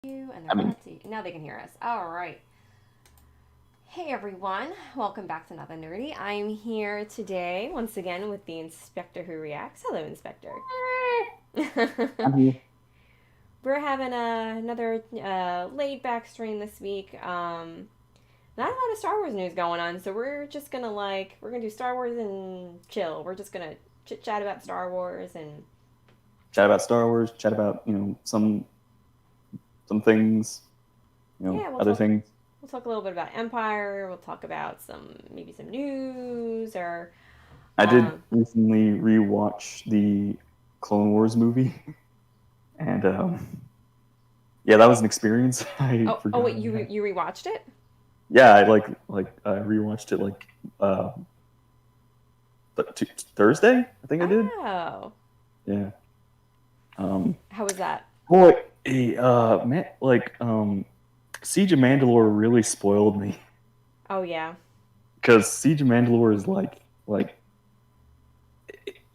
And I they're mean, about to. Now they can hear us. All right. Hey everyone, welcome back to Another Nerdy. I'm here today once again with the Inspector who reacts. Hello, Inspector. I'm here. We're having another laid back stream this week. Not a lot of Star Wars news going on, so we're just gonna we're gonna do Star Wars and chill. We're just gonna chit chat about Star Wars and Chat about Star Wars. Chat about some things. yeah, Other things. we'll talk a little bit about Empire. We'll talk about maybe some news or I did um, recently rewatch the Clone Wars movie, and yeah, that was an experience. I oh forgot wait, I had. you rewatched it? Yeah, I rewatched it uh Thursday. I think I did. Oh, Yeah. Um, how was that? boy, man, Siege of Mandalore really spoiled me Oh yeah, because Siege of Mandalore is like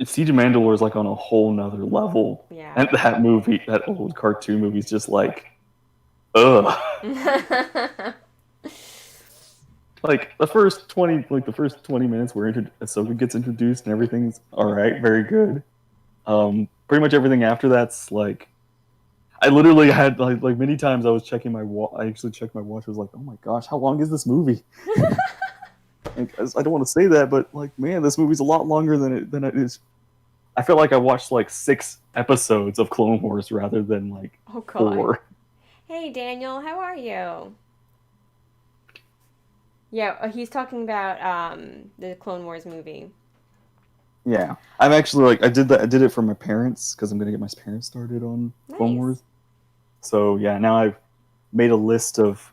Siege of Mandalore is like on a whole nother level, yeah. and that movie, that old cartoon movie, is just like, ugh. Like the first 20 minutes where Ahsoka gets introduced and everything's all right, very good. Pretty much everything after that's like, I literally had like many times I was checking my watch. I actually checked my watch. I was like, oh my gosh, how long is this movie? Like, I don't want to say that, but like, man, this movie's a lot longer than it is. I feel like I watched like 6 episodes of Clone Wars rather than like Oh God. 4. Hey Daniel, how are you? Yeah, he's talking about the Clone Wars movie. Yeah, I'm actually like, I did that. I did it for my parents because I'm gonna get my parents started on Clone Nice. Wars. So yeah, now I've made a list of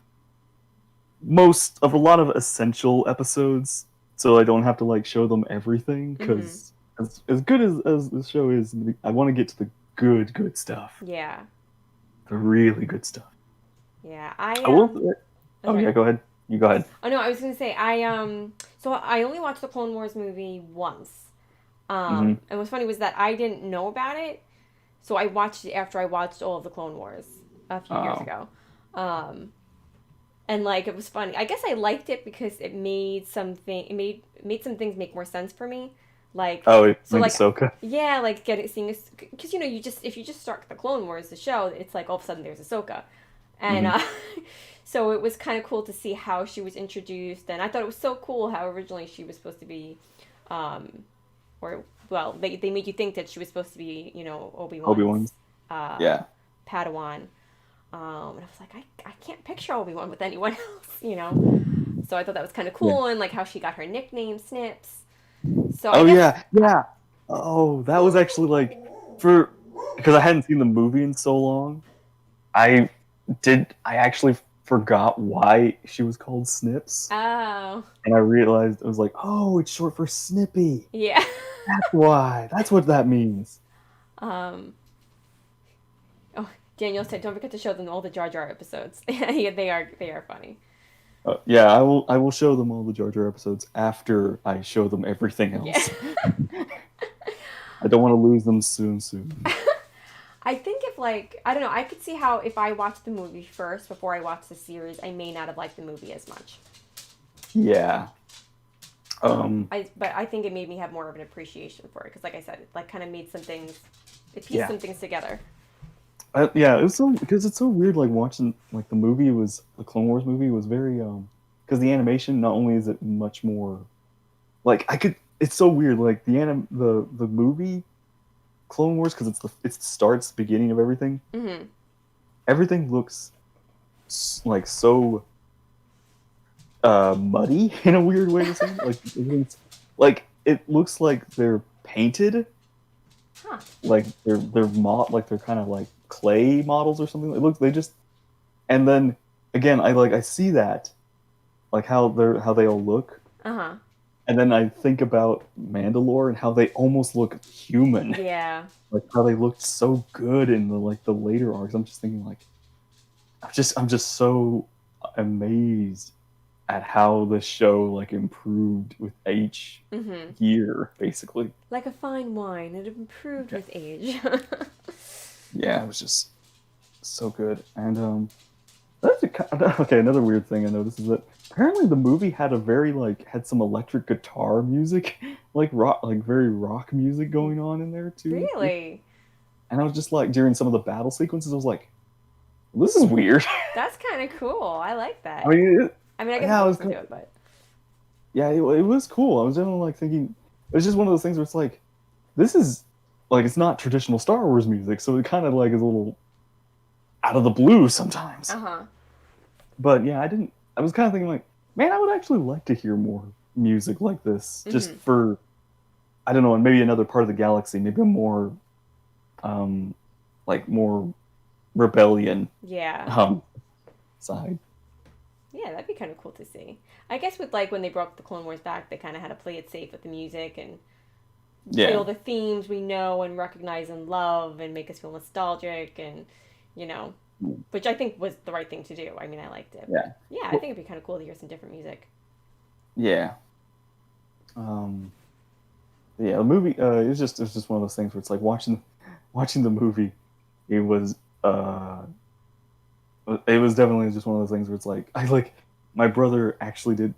most of a lot of essential episodes, so I don't have to like show them everything. Mm-hmm. Because as good as the show is, I want to get to the good stuff, Yeah. the really good stuff. Yeah. I will. Oh, Oh sorry. yeah, go ahead. You go ahead. Oh no, I was gonna say so I only watched the Clone Wars movie once. Hmm. And what's funny was that I didn't know about it, so I watched it after I watched all of the Clone Wars a few years Oh ago. Um, and it was funny. I guess I liked it because it made some things make more sense for me. Like oh, so like like Ahsoka. yeah, like getting seeing because you just if you just start the Clone Wars the show, it's like all of a sudden there's Ahsoka, and Hmm. so it was kind of cool to see how she was introduced, and I thought it was so cool how originally she was supposed to be, um, or well they made you think that she was supposed to be Obi Obi Wan's Wan's. uh, Yeah. Padawan, and I was like, I can't picture Obi-Wan with anyone else. So I thought that was kind of Yeah. cool, and like how she got her nickname Snips. So I Oh guess, yeah, yeah. Oh, that was actually like, for because I hadn't seen the movie in so long. I I actually forgot why she was called Snips, oh and I realized, I was like, oh, it's short for Snippy. yeah, That's why. That's what that means. um, oh Daniel said, don't forget to show them all the Jar Jar episodes. Yeah, they are funny. Yeah, I will show them all the Jar Jar episodes after I show them everything Yeah. else. I don't want to lose them soon. I think if I don't know, I could see how if I watched the movie first before I watched the series, I may not have liked the movie as much. Yeah. But I think it made me have more of an appreciation for it because, like I said, it like kind of made some things, it pieced Yeah. some things together. Yeah, it was so, because it's so weird, like watching like the Clone Wars movie was very because the animation, not only is it much more like, I could, it's so weird, like the movie Clone Wars, because it starts the beginning of everything. Mm-hmm. Everything looks like so muddy in a weird way to say. Like it looks like they're painted, Huh. like like they're kind of like clay models or something. It looks, they just, and then again, I see that, like how they all look, Uh huh. and then I think about Mandalore and how they almost look human, Yeah. like how they looked so good in the later arcs. I'm just thinking like, I'm just so amazed at how the show like improved with each Mm-hmm. year, basically. Like a fine wine, it improved Yeah, with age. yeah, it was just, So good. And that's okay. Another weird thing I noticed is that apparently the movie had a very had some electric guitar music, like rock, like very rock music going on in there too. Really? And I was just like during some of the battle sequences, I was like, this is weird. That's kind of cool. I like I that. mean, I mean, I guess I yeah, don't listen to it, but yeah, it was cool. I was definitely like thinking, it was just one of those things where it's like, this is like it's not traditional Star Wars music, so it kind of like is a little out of the blue sometimes. uh-huh. But yeah, I didn't. I was kind of thinking like, man, I would actually like to hear more music like this, just Mm-hmm. for I don't know, and maybe another part of the galaxy, maybe a more, um, more rebellion Yeah. um side. Yeah, that'd be kind of cool to see. I guess with like when they brought the Clone Wars back, they kind of had to play it safe with the music and play all Yeah, the themes we know and recognize and love and make us feel nostalgic and you know, which I think was the right thing to do. I mean, I liked it, but yeah, yeah, I well, think it'd be kind of cool to hear some different music. yeah. Um, yeah, the movie. It was just one of those things where it's like watching the movie. It was uh, it was definitely just one of those things where it's like I like my brother actually did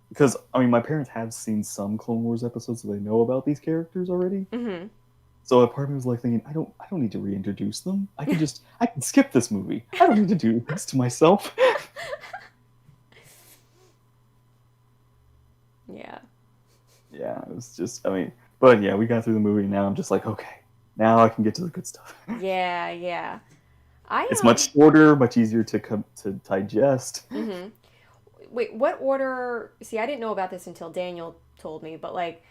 because I mean my parents have seen some Clone Wars episodes, so they know about these characters already. Mm-hmm. So a part of me was like thinking, I don't need to reintroduce them. I can skip this movie. I don't need to do this to myself. Yeah. Yeah, it was just, I mean, but yeah, we got through the movie. Now I'm just like, okay, now I can get to the good stuff. Yeah, yeah. I It's much shorter, much easier to digest. mm-hmm. Wait, what order? See, I didn't know about this until Daniel told me, but like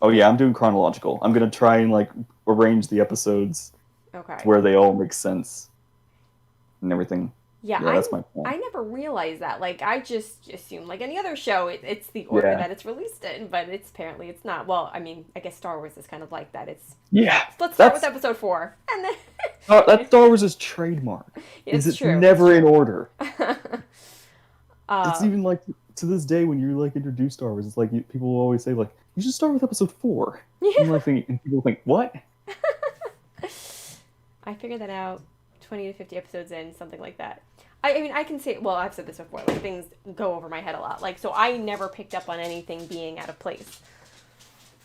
Oh the yeah, I'm doing chronological. I'm gonna try and arrange the episodes to okay. where they all make sense and everything. Yeah, Yeah, that's my plan. I never realized that. Like I just assumed like any other show, it's the order Yeah, that it's released in, but it's apparently it's not. Well, I mean, I guess Star Wars is kind of like that. It's yeah. let's start with That's episode 4, and that's then Star Wars' trademark. Is it's it's true. It's never in true. order. It's um, even like to this day when you introduce Star Wars, it's like people will always say like you should start with episode 4. yeah. And people think what? I figured that out 20 to 50 episodes in, something like that. I mean, I can say, well, I've said this before, like things go over my head a lot. Like, so I never picked up on anything being out of place.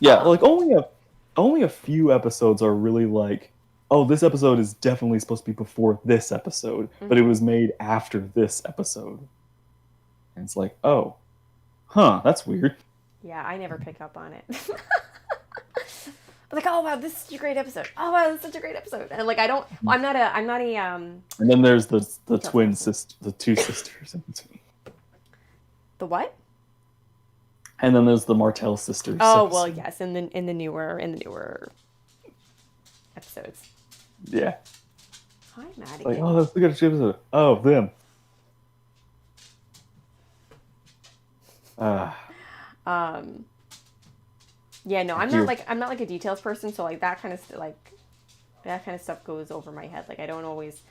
Yeah, like only a few episodes are really like, oh, this episode is definitely supposed to be before this episode, but it Mm-hmm. was made after this episode. And it's like, oh, huh, that's weird. Yeah, I never pick up on it. Like, oh wow, this is such a great episode. Oh wow, this is such a great episode. And like, I don't. Well, I'm not a And then there's the details twin person. sister, the two sisters in between. The what? And then there's the Martell sisters. Oh well, yes, in the newer episodes. Yeah. Hi, Like, Madigan. oh, that's a good episode. Oh, them. Uh, Um, yeah, no, you. I'm not like a details person, so like that kind of that kind of stuff goes over my head. Like I don't always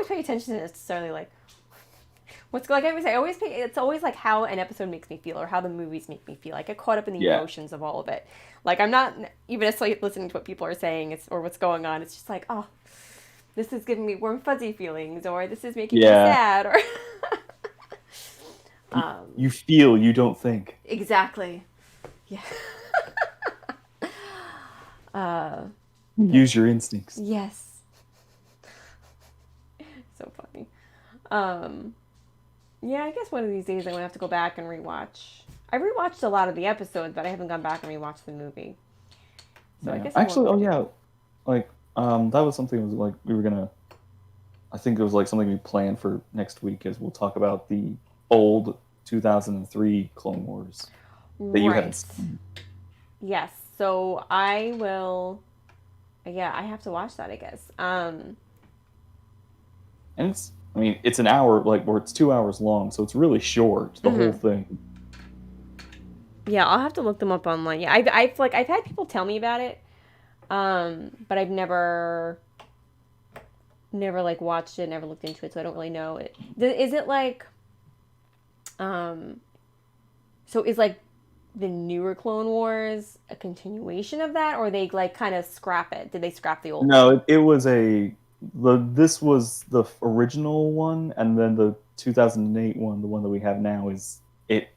pay attention to necessarily like what's like I always say. I always pay. It's always like how an episode makes me feel or how the movies make me feel. I get caught up in the Yeah. emotions of all of it. Like I'm not even necessarily listening to what people are saying or what's going on. It's just like oh, this is giving me warm fuzzy feelings, or this is making me Yeah. sad, or You, um, you feel, you don't think. exactly. Yeah. Use your instincts. Yes. So funny. Um, yeah, I guess one of these days I'm gonna have to go back and rewatch. I rewatched a lot of the episodes, but I haven't gone back and rewatched the movie. So I Yeah. guess I Actually, won't oh do yeah, that. that was something that was like we were gonna. I think it was like something we planned for next week, is we'll talk about the old 2003 Clone Wars that you haven't Right. seen. Yes. So I will. Yeah, I have to watch that. I guess. And it's, I mean, it's an hour, or it's 2 hours long, so it's really short, the whole Mhm. thing. Yeah, I'll have to look them up online. Yeah, I've had people tell me about it, but I've never like watched it, never looked into it, so I don't really know it. Is it like um so is like the newer Clone Wars a continuation of that or they like kind of scrap it? Did they scrap the old one? No, it was a this was the original one, and then the 2008 one, the one that we have now, is it.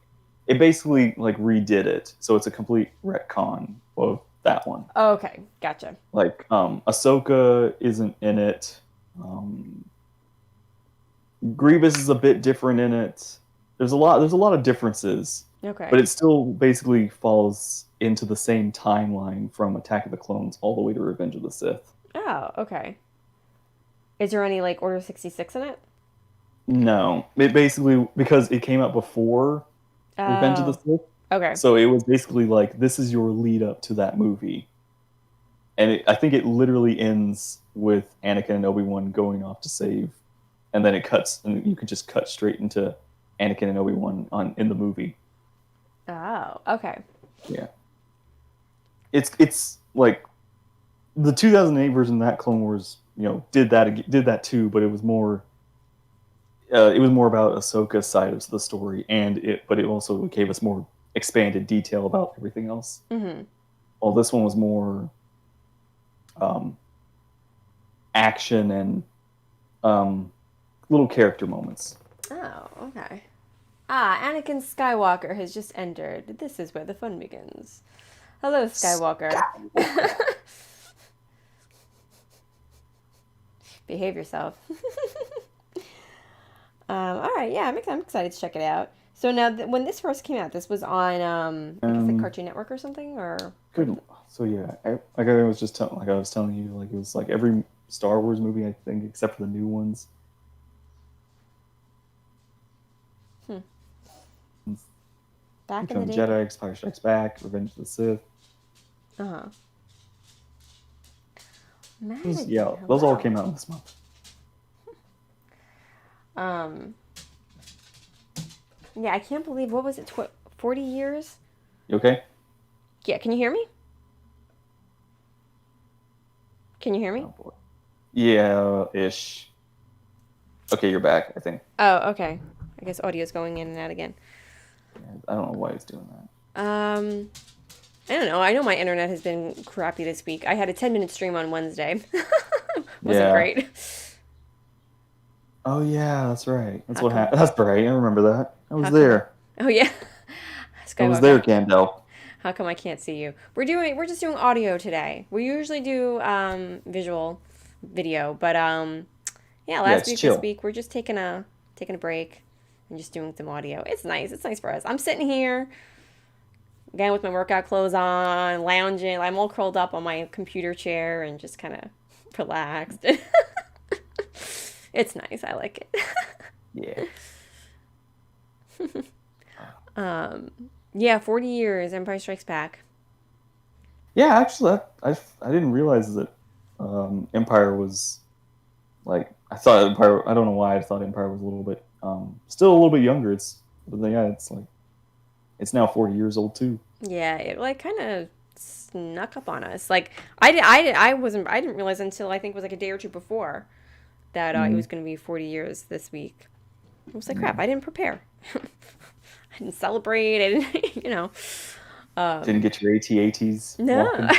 It basically like redid it, so it's a complete retcon of that one. Okay, gotcha. Like Ahsoka isn't in it. Um, Grievous is a bit different in it. There's a lot of differences, Okay. but it still basically falls into the same timeline from Attack of the Clones all the way to Revenge of the Sith. Oh, okay. Is there any like Order 66 in it? No, it basically, because it came out before Revenge of the Oh, Sith, okay. so it was basically like this is your lead up to that movie, and I think it literally ends with Anakin and Obi-Wan going off to save, and then it cuts, and you can just cut straight into Anakin and Obi-Wan in the movie. Oh, okay. Yeah, it's like the 2008 version of that Clone Wars, did that too, but it was more about Ahsoka's side of the story, but it also gave us more expanded detail about everything else. Mm-hmm. Well, this one was more um, action and little character moments. Oh, okay. Ah, Anakin Skywalker has just entered. This is where the fun begins. Hello, Skywalker. Behave yourself. All right, yeah, I'm excited to check it out. So now, when this first came out, this was on, I guess, like Cartoon Network or something, or Good. So yeah, like I was telling you, like it was like every Star Wars movie, I think, except for the new ones. back in the day. Jedi, Empire Strikes Back, Revenge of the Sith. Uh huh. Yeah, those all came out this month. Yeah, I can't believe, what was it? 40 years? You okay? Yeah, can you hear me? Can you hear me? Oh, boy. Yeah, ish. Okay, you're back, I think. Oh, okay. I guess audio's going in and out again. Yeah, I don't know why it's doing that. I don't know. I know my internet has been crappy this week. I had a 10-minute stream on Wednesday. Wasn't great. Oh yeah, that's right. That's what happened. That's right. I remember that. I was there. Oh yeah. I was there, Gandalf. How come I can't see you? We're just doing audio today. We usually do visual video, but yeah, last week, chill. this week we're just taking a break and just doing some audio. It's nice. It's nice for us. I'm sitting here again with my workout clothes on, lounging. I'm all curled up on my computer chair and just kind of relaxed. It's nice. I like Yeah. it. Yeah, 40 years, Empire Strikes Back. Yeah, actually, I didn't realize that Empire was like, I thought Empire. I don't know why I thought Empire was a little bit still a little bit younger. But yeah, it's like it's now 40 years old too. Yeah, it like kind of snuck up on us. Like I didn't realize until I think it was like a day or two before that it was going to be 40 years this week. I was like, crap, I didn't prepare. I didn't celebrate. I didn't, Didn't get your AT-ATs. No.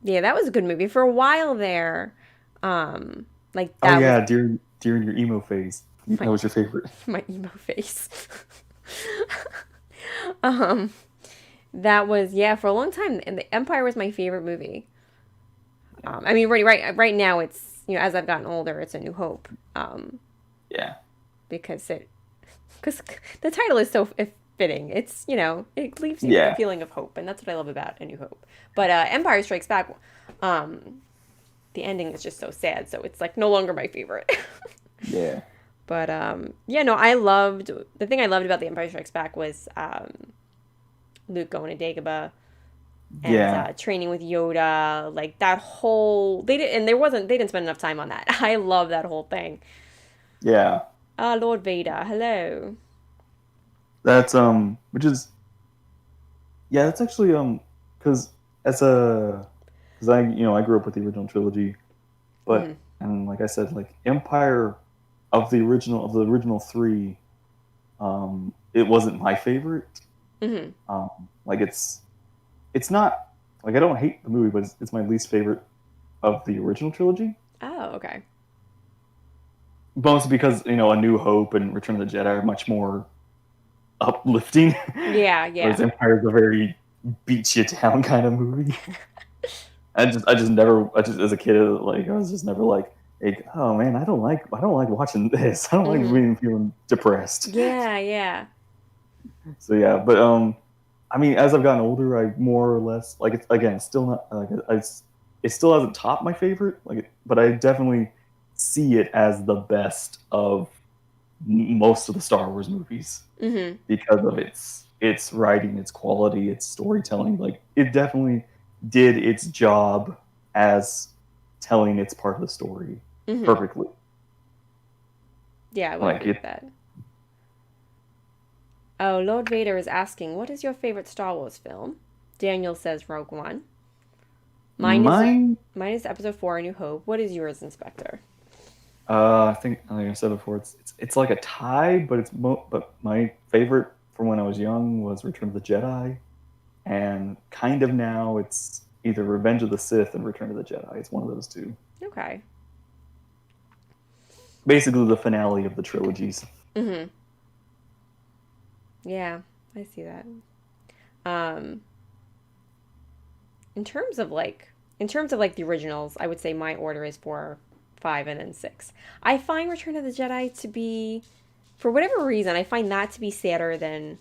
Yeah, that was a good movie for a while there. Like that. Oh yeah, during your emo phase, that was your favorite. My emo face. That was, yeah, for a long time, and the Empire was my favorite movie. I mean, right now it's, as I've gotten older, it's A New Hope. Yeah. Because the title is so fitting. It's, it leaves you with a feeling of hope, and that's what I love about A New Hope. But Empire Strikes Back, the ending is just so sad, so it's like no longer my favorite. Yeah. But the thing I loved about The Empire Strikes Back was Luke going to Dagobah and training with Yoda, like that whole they didn't spend enough time on that. I love that whole thing. Yeah. Lord Vader, hello. That's that's actually because I grew up with the original trilogy, but and like I said, like Empire of the original three, it wasn't my favorite. Mm-hmm. Like it's not like I don't hate the movie, but it's my least favorite of the original trilogy. Oh, okay. Mostly because A New Hope and Return of the Jedi are much more uplifting, Yeah, whereas yeah. Empire is a very beats you down kind of movie. I just never, I just as a kid, like I was just never like, oh man, I don't like watching this. I don't like Mhm. being feeling depressed. Yeah, yeah. So yeah, but I mean, as I've gotten older, I more or less like it's again still not like it still hasn't topped my favorite, like, but I definitely see it as the best of most of the Star Wars movies Mhm. because of its writing, its quality, its storytelling. Like it definitely did its job as telling its part of the story Mhm. perfectly. Yeah, I would Like agree with it, that. Oh, Lord Vader is asking, what is your favorite Star Wars film? Daniel says Rogue One. Mine is mine. mine is Episode 4, A New Hope. What is yours, Inspector? I think, like I said before, it's like a tie, but but my favorite from when I was young was Return of the Jedi, and kind of now it's either Revenge of the Sith and Return of the Jedi. It's one of those two. Okay. Basically, the finale of the trilogies. Mhm. Yeah, I see that. Um, in terms of like the originals, I would say my order is 4, 5, and then 6. I find Return of the Jedi to be, for whatever reason, I find that to be sadder than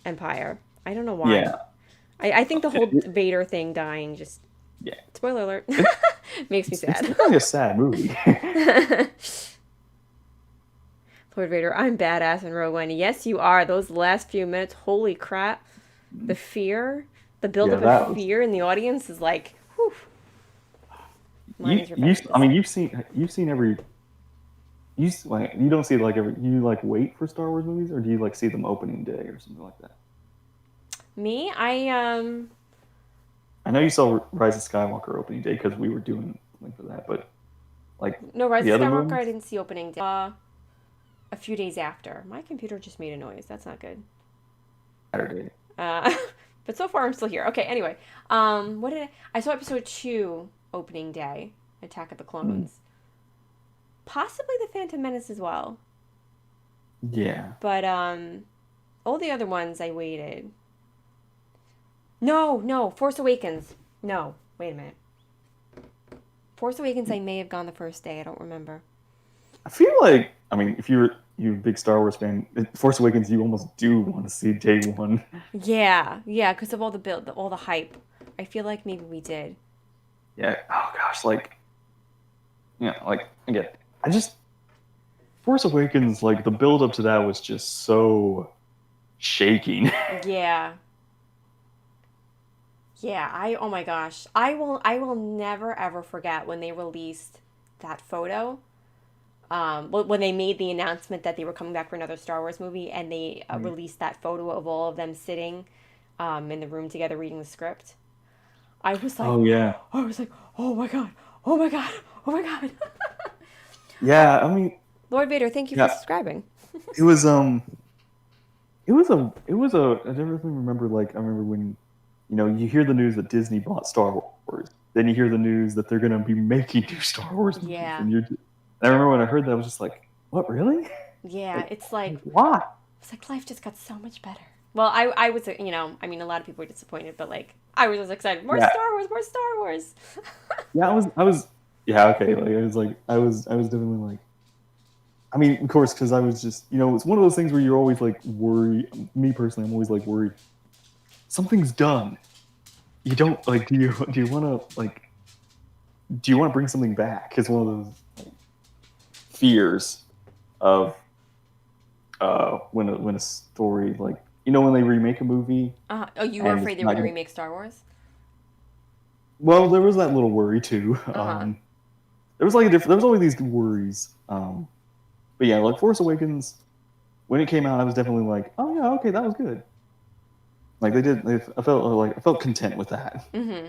Empire. I don't know why. Yeah, I think the whole it, Vader thing dying just, yeah. spoiler alert, It, makes me it's sad. definitely a sad movie. Lord Vader, I'm badass in Rogue One. Yes, you are. Those last few minutes, holy crap. The fear, the Yeah, buildup of that was fear in the audience is like, whew, mine is you. Revenge of the I mean, Sith. you've seen every. Like you don't see like every. You like wait for Star Wars movies, or do you like see them opening day or something like that? Me, I know you saw Rise of Skywalker opening day because we were doing something for that, but like no, Rise the of other Skywalker, I ones, didn't see opening day. A few days after. My computer just made a noise. That's not good. Saturday. Uh, but so far I'm still here. Okay, anyway. What did I saw episode 2 opening day, Attack of the Mm, Clones. Possibly the Phantom Menace as well. yeah. But all the other ones I waited. No, no, Force Awakens. No, wait a minute. Force Awakens I may have gone the first day. I don't remember. I feel like I mean, if you're a big Star Wars fan, Force Awakens, you almost do want to see day one. Yeah, yeah, because of all the build, all the hype. I feel like maybe we did. Yeah. Oh gosh, like like again, I just Force Awakens, like the build up to that was just so shaking. Yeah, yeah. Oh my gosh, I will never ever forget when they released that photo. When they made the announcement that they were coming back for another Star Wars movie, and they released that photo of all of them sitting, in the room together reading the script. I was like, Oh yeah. I was like, oh my god, oh my god, oh my god. Yeah, I mean, Lord Vader, thank you for yeah, subscribing. it was it was a I never really remember like I remember when you hear the news that Disney bought Star Wars, then you hear the news that they're going to be making new Star Wars movies, Yeah, and I remember when I heard that I was just like, what really? yeah. like, Like why? it's like life just got so much better. Well, I was, I mean, a lot of people were disappointed, but like I was just excited. More Yeah, Star Wars, more Star Wars. yeah, I was yeah, okay, like I was definitely like. I mean, of course, because I was just, it's one of those things where you're always like worried. Me personally, I'm always like worried. Something's done. You don't like. Do you want to like? Do you want to bring something back? It's one of those fears of when a story like when they remake a movie Oh, you were and it's afraid they were not gonna gonna. remake Star Wars? Well, there was that little worry too. Uh huh. There was like there was always these worries. But yeah, like Force Awakens, when it came out, I was definitely like, oh yeah, okay, that was good. Like they did, I felt content with that. Mm-hmm.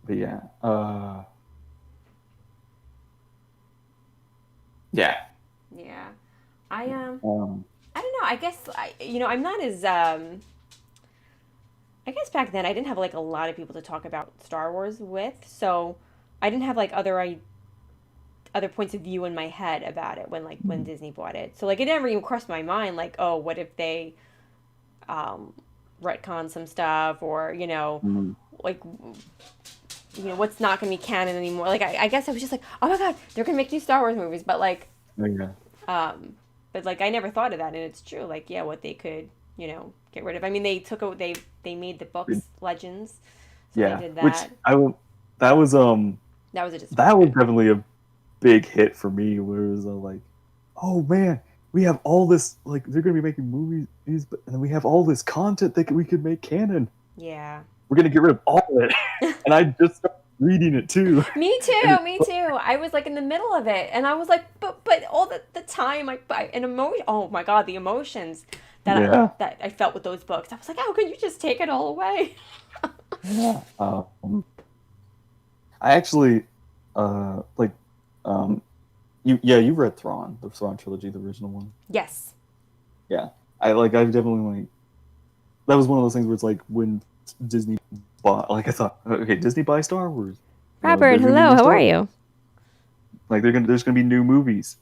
But yeah, yeah. Yeah. I Um, I don't know. I guess I'm not as I guess back then I didn't have like a lot of people to talk about Star Wars with, so I didn't have like other points of view in my head about it when Disney bought it. So like it never even crossed my mind like, oh, what if they um retcon some stuff, or Mm. like what's not going to be canon anymore. Like I guess I was just like, oh my god, they're going to make new Star Wars movies, but like Yeah. um but like I never thought of that, and it's true. Like yeah, what they could get rid of. I mean, they made the books legends, so they Yeah. did Which that. I will. That was That was a that was disappointment. definitely a big hit for me. Where it was like, oh man, we have all this, like they're gonna be making movies, and then we have all this content that we could make canon. Yeah. We're gonna get rid of all of it, and I just started reading it too. Me And too, me too. I was like in the middle of it, and I was like, but all the time, and emotion. Oh my god, the emotions yeah, that I felt with those books. I was like, how could you just take it all away? yeah. I actually like um you read Thrawn, the Thrawn trilogy, the original one. Yes. Yeah, I definitely like that was one of those things where it's like when Disney bought, like I thought, okay, Disney buy Star Wars, Robert, there's gonna be hello. new How Star are Wars, you? like there's gonna be new movies.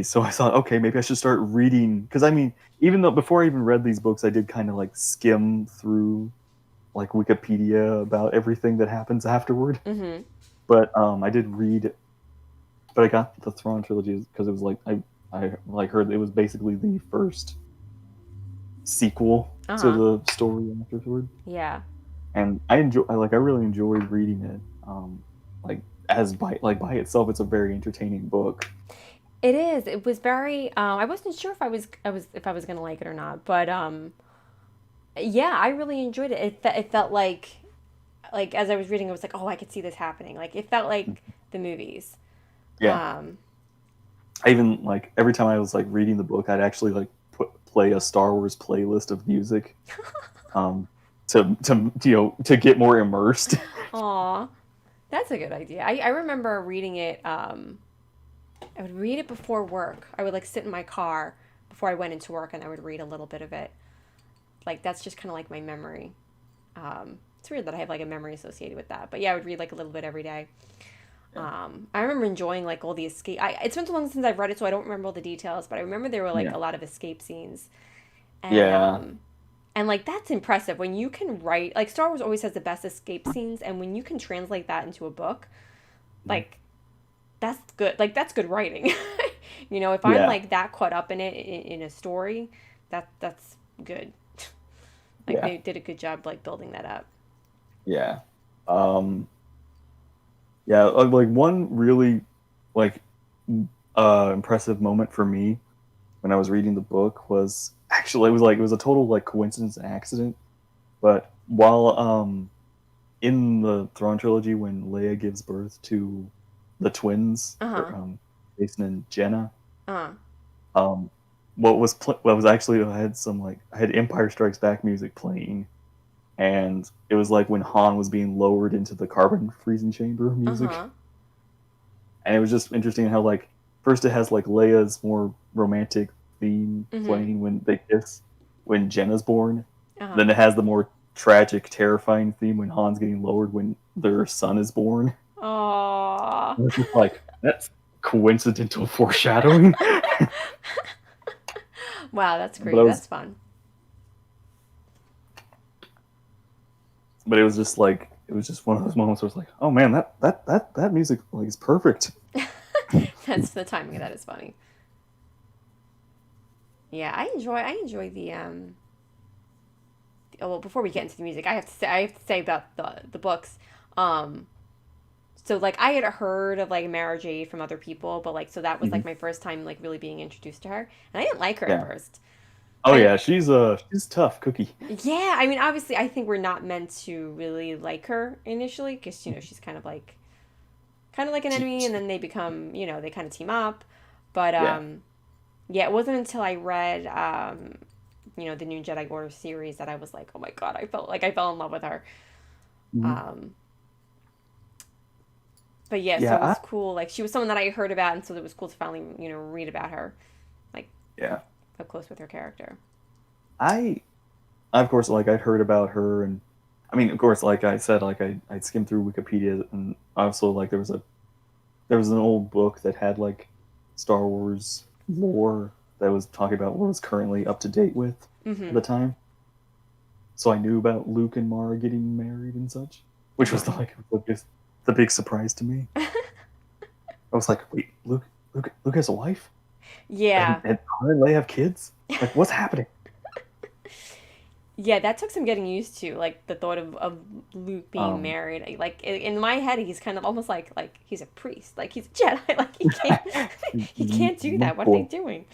So I thought, okay, maybe I should start reading, because I mean, even though before I even read these books, I did kind of like skim through like Wikipedia about everything that happens afterward. Mm-hmm. But I did read, but I got the Thrawn trilogy because it was like I like heard it was basically the first sequel Uh to huh. the story afterward, Yeah. and I really enjoyed reading it. Like as by itself, it's a very entertaining book. It is. It was very. I wasn't sure if I was gonna like it or not, but yeah, I really enjoyed it. It felt like as I was reading, I was like, oh, I could see this happening. Like it felt like the movies. Yeah, Um, I even like every time I was like reading the book, I'd actually like play a Star Wars playlist of music, um, to get more immersed. Aw, that's a good idea. I remember reading it. I would read it before work. I would like sit in my car before I went into work, and I would read a little bit of it. Like that's just kind of like my memory. It's weird that I have like a memory associated with that, but yeah, I would read like a little bit every day. Yeah. I remember enjoying like all the escape. It's been so long since I've read it, so I don't remember all the details. But I remember there were like Yeah. a lot of escape scenes, and Yeah. um, and like that's impressive when you can write. Like Star Wars always has the best escape scenes, and when you can translate that into a book, like that's good. Like that's good writing. If I'm Yeah. like that caught up in it in a story, that's good. Like Yeah. they did a good job like building that up. Yeah. Um, yeah. Like one really like impressive moment for me when I was reading the book was actually it was a total like coincidence and accident. But while in the Thrawn trilogy, when Leia gives birth to the twins, Uh huh. Jason and Jenna, Uh huh. um, what was actually I had Empire Strikes Back music playing, and it was like when Han was being lowered into the carbon freezing chamber Uh music, huh. and it was just interesting how like first it has like Leia's more romantic theme Mhm. playing when they kiss when Jenna's born, Uh huh. then it has the more tragic, terrifying theme when Han's getting lowered when their son is born. Aww. And it's just like that's coincidental foreshadowing. Wow, that's but great. I That's was fun. but it was just like it was just one of those moments where it's like, oh man, that music like is perfect. That's the timing of that is funny. Yeah, I enjoy the. Oh, well, before we get into the music, I have to say about the books. Um, so like I had heard of like Mara Jade from other people, but like so that was Mhm. like my first time like really being introduced to her, and I didn't like her at Yeah. first. Oh I didn't. yeah, she's tough cookie. Yeah, I mean, obviously, I think we're not meant to really like her initially because she's kind of like an enemy, and then they become they kind of team up. But Yeah. yeah, it wasn't until I read the new Jedi Order series that I was like, oh my god, I felt like I fell in love with her. Mhm. Um, but yeah, so Yeah. it was cool. Like she was someone that I heard about, and so it was cool to finally read about her, like Yeah. up close with her character. I I, of course, like I'd heard about her, and I mean, of course, like I said, like I skimmed through Wikipedia, and also like there was an old book that had like Star Wars lore that was talking about what was currently up to date with at Mm-hmm. the time. So I knew about Luke and Mara getting married and such, which was Uh-huh. like the big surprise to me. I was like, wait, Luke has a wife, Yeah. and her and Leia have kids. Like, what's happening? Yeah, that took some getting used to, like the thought of Luke being Um, married. Like in my head, he's kind of almost like he's a priest, like he's a Jedi, like he can't he can't do that. What are they Cool. doing?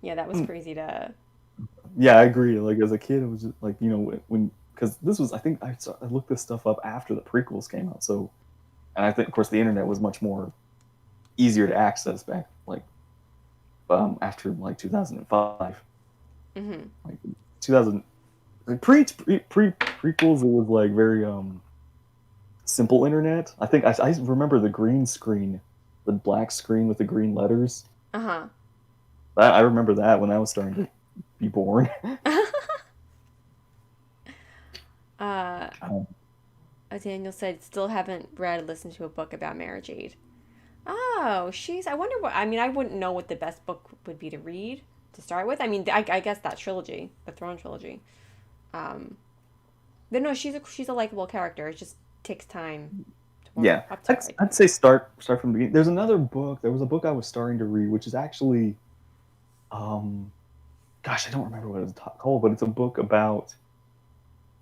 Yeah, that was crazy to. Yeah, I agree. Like as a kid, it was just like when because this was I think I looked this stuff up after the prequels came out. So and I think of course the internet was much more easier to access back like after like 2005, Hmm. like 2000 like, prequels. It was like very simple internet. I think I remember the green screen, the black screen with the green letters. Uh-huh. I remember that when I was starting to be born. uh, um, Daniel said, still haven't read or listened to a book about Mara Jade. Oh, she's. I wonder what. I mean, I wouldn't know what the best book would be to read to start with. I mean, I guess that trilogy, the Thrawn trilogy. Um, but no, she's a likable character. It just takes time to warm yeah, up to her. I'd say start from the beginning. There's another book. There was a book I was starting to read, which is actually, um, gosh, I don't remember what it's called, but it's a book about.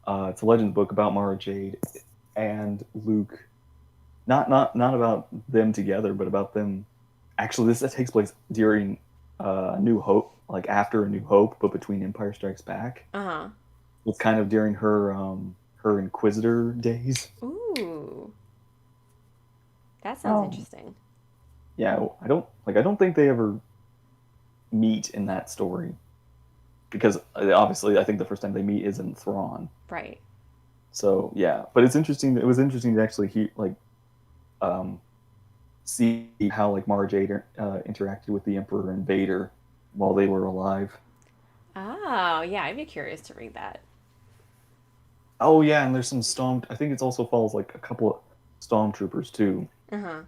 It's a legend book about Mara Jade and Luke. Not about them together, but about them. Actually, this that takes place during New Hope, like after A New Hope, but between Empire Strikes Back. Uh huh. It's kind of during her Inquisitor days. Ooh, that sounds Um, interesting. yeah, I don't think they ever meet in that story because obviously I think the first time they meet is in Thrawn. Right. So yeah, but it's interesting. It was interesting to actually hear um, see how like Mara Jade interacted with the Emperor and Vader while they were alive. Oh, yeah, I'd be curious to read that. Oh yeah, and there's some storm. I think it also follows like a couple of stormtroopers too. Uh huh.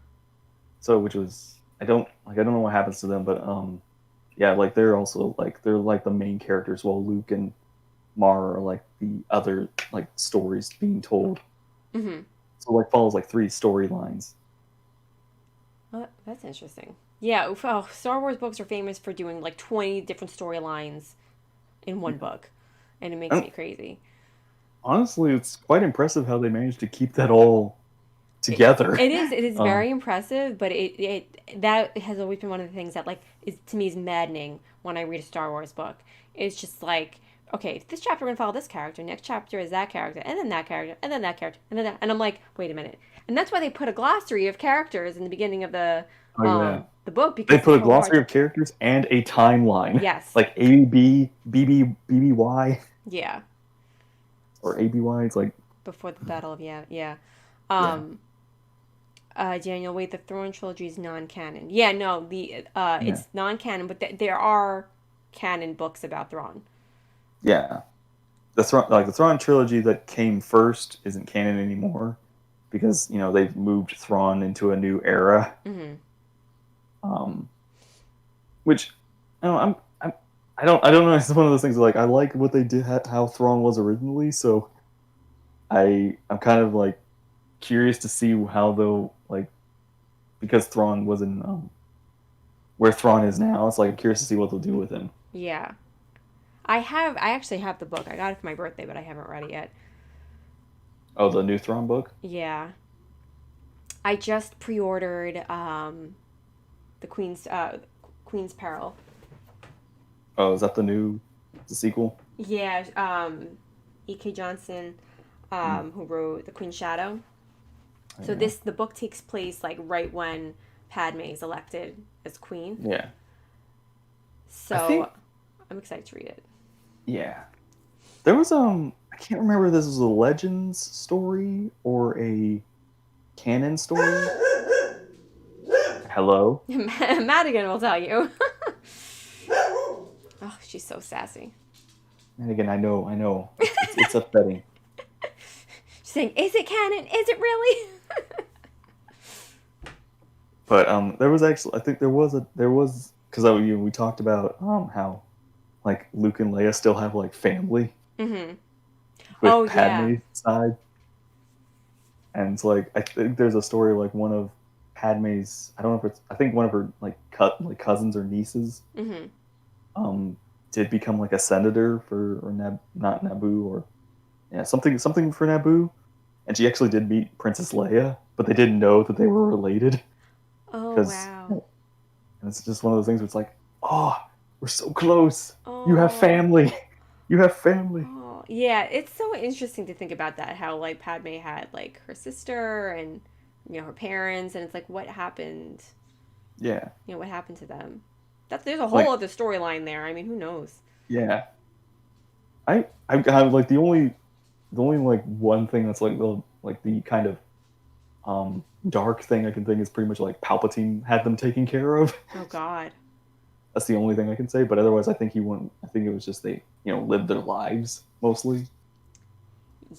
So which was I don't know what happens to them, but yeah, like they're also like they're like the main characters while Luke and Mara are like the other like stories being told. Mm-hmm. So like follows like three storylines. Well, that's interesting. Yeah, oh, Star Wars books are famous for doing like 20 different storylines in one book, and it makes And me crazy. honestly, it's quite impressive how they managed to keep that all It, together. it is um, very impressive, but that has always been one of the things that like is to me is maddening when I read a Star Wars book. It's just like, okay, this chapter we're gonna follow this character, next chapter is that character, and then that character, and then that character, and then that, and I'm like, wait a minute, and that's why they put a glossary of characters in the beginning of oh yeah, the book they because it's put a so hard. glossary of characters and a timeline, Yes, like ABB, BBY, yeah, or ABY. It's like before the battle of yeah. yeah, Um, Daniel, wait, the Thrawn trilogy is non-canon. Yeah, no, the yeah, it's non-canon, but there are canon books about Thrawn. yeah. The Thrawn trilogy that came first isn't canon anymore because they've moved Thrawn into a new era. Mm-hmm. Um, which I don't know, I don't know. It's one of those things like I like what they did, how Thrawn was originally. So I'm kind of like curious to see how they'll like because Thrawn was in where Thrawn is now. It's like I'm curious to see what they'll do with him. Yeah, I actually have the book. I got it for my birthday, but I haven't read it yet. Oh, the new Thrawn book. Yeah, I just pre-ordered the Queen's Peril. Oh, is that the sequel? Yeah, E.K. Johnson, Mm. who wrote The Queen's Shadow. Oh, So yeah, the book takes place like right when Padme is elected as queen. yeah. I So think I'm excited to read it. yeah. There was I can't remember if this was a Legends story or a canon story. Hello. Madigan will tell you. Oh, she's so sassy. And again, I know, it's upsetting. She's saying, "Is it canon? Is it really?" But there was actually, I think there was because we talked about how like Luke and Leia still have like family Mm-hmm. Oh with yeah. Padme's side, and it's like I think there's a story like one of Padme's, I don't know if it's, I think one of her like cousins or nieces Mm-hmm. um did become like a senator for or not Naboo or yeah something for Naboo, and she actually did meet Princess Leia, but they didn't know that they were related Oh because wow. and it's just one of those things where it's like, oh, we're so close. You have Oh. family. You have family. Oh, yeah, it's so interesting to think about that. How like Padme had like her sister and her parents, and it's like what happened? Yeah. What happened to them? There's a whole Like, other storyline there. I mean, who knows? yeah. I have like the only like one thing that's like the kind of dark thing I can think is pretty much like Palpatine had them taken care of. Oh God. That's the only thing I can say. But otherwise, I think he wouldn't. I think it was just they lived their lives mostly.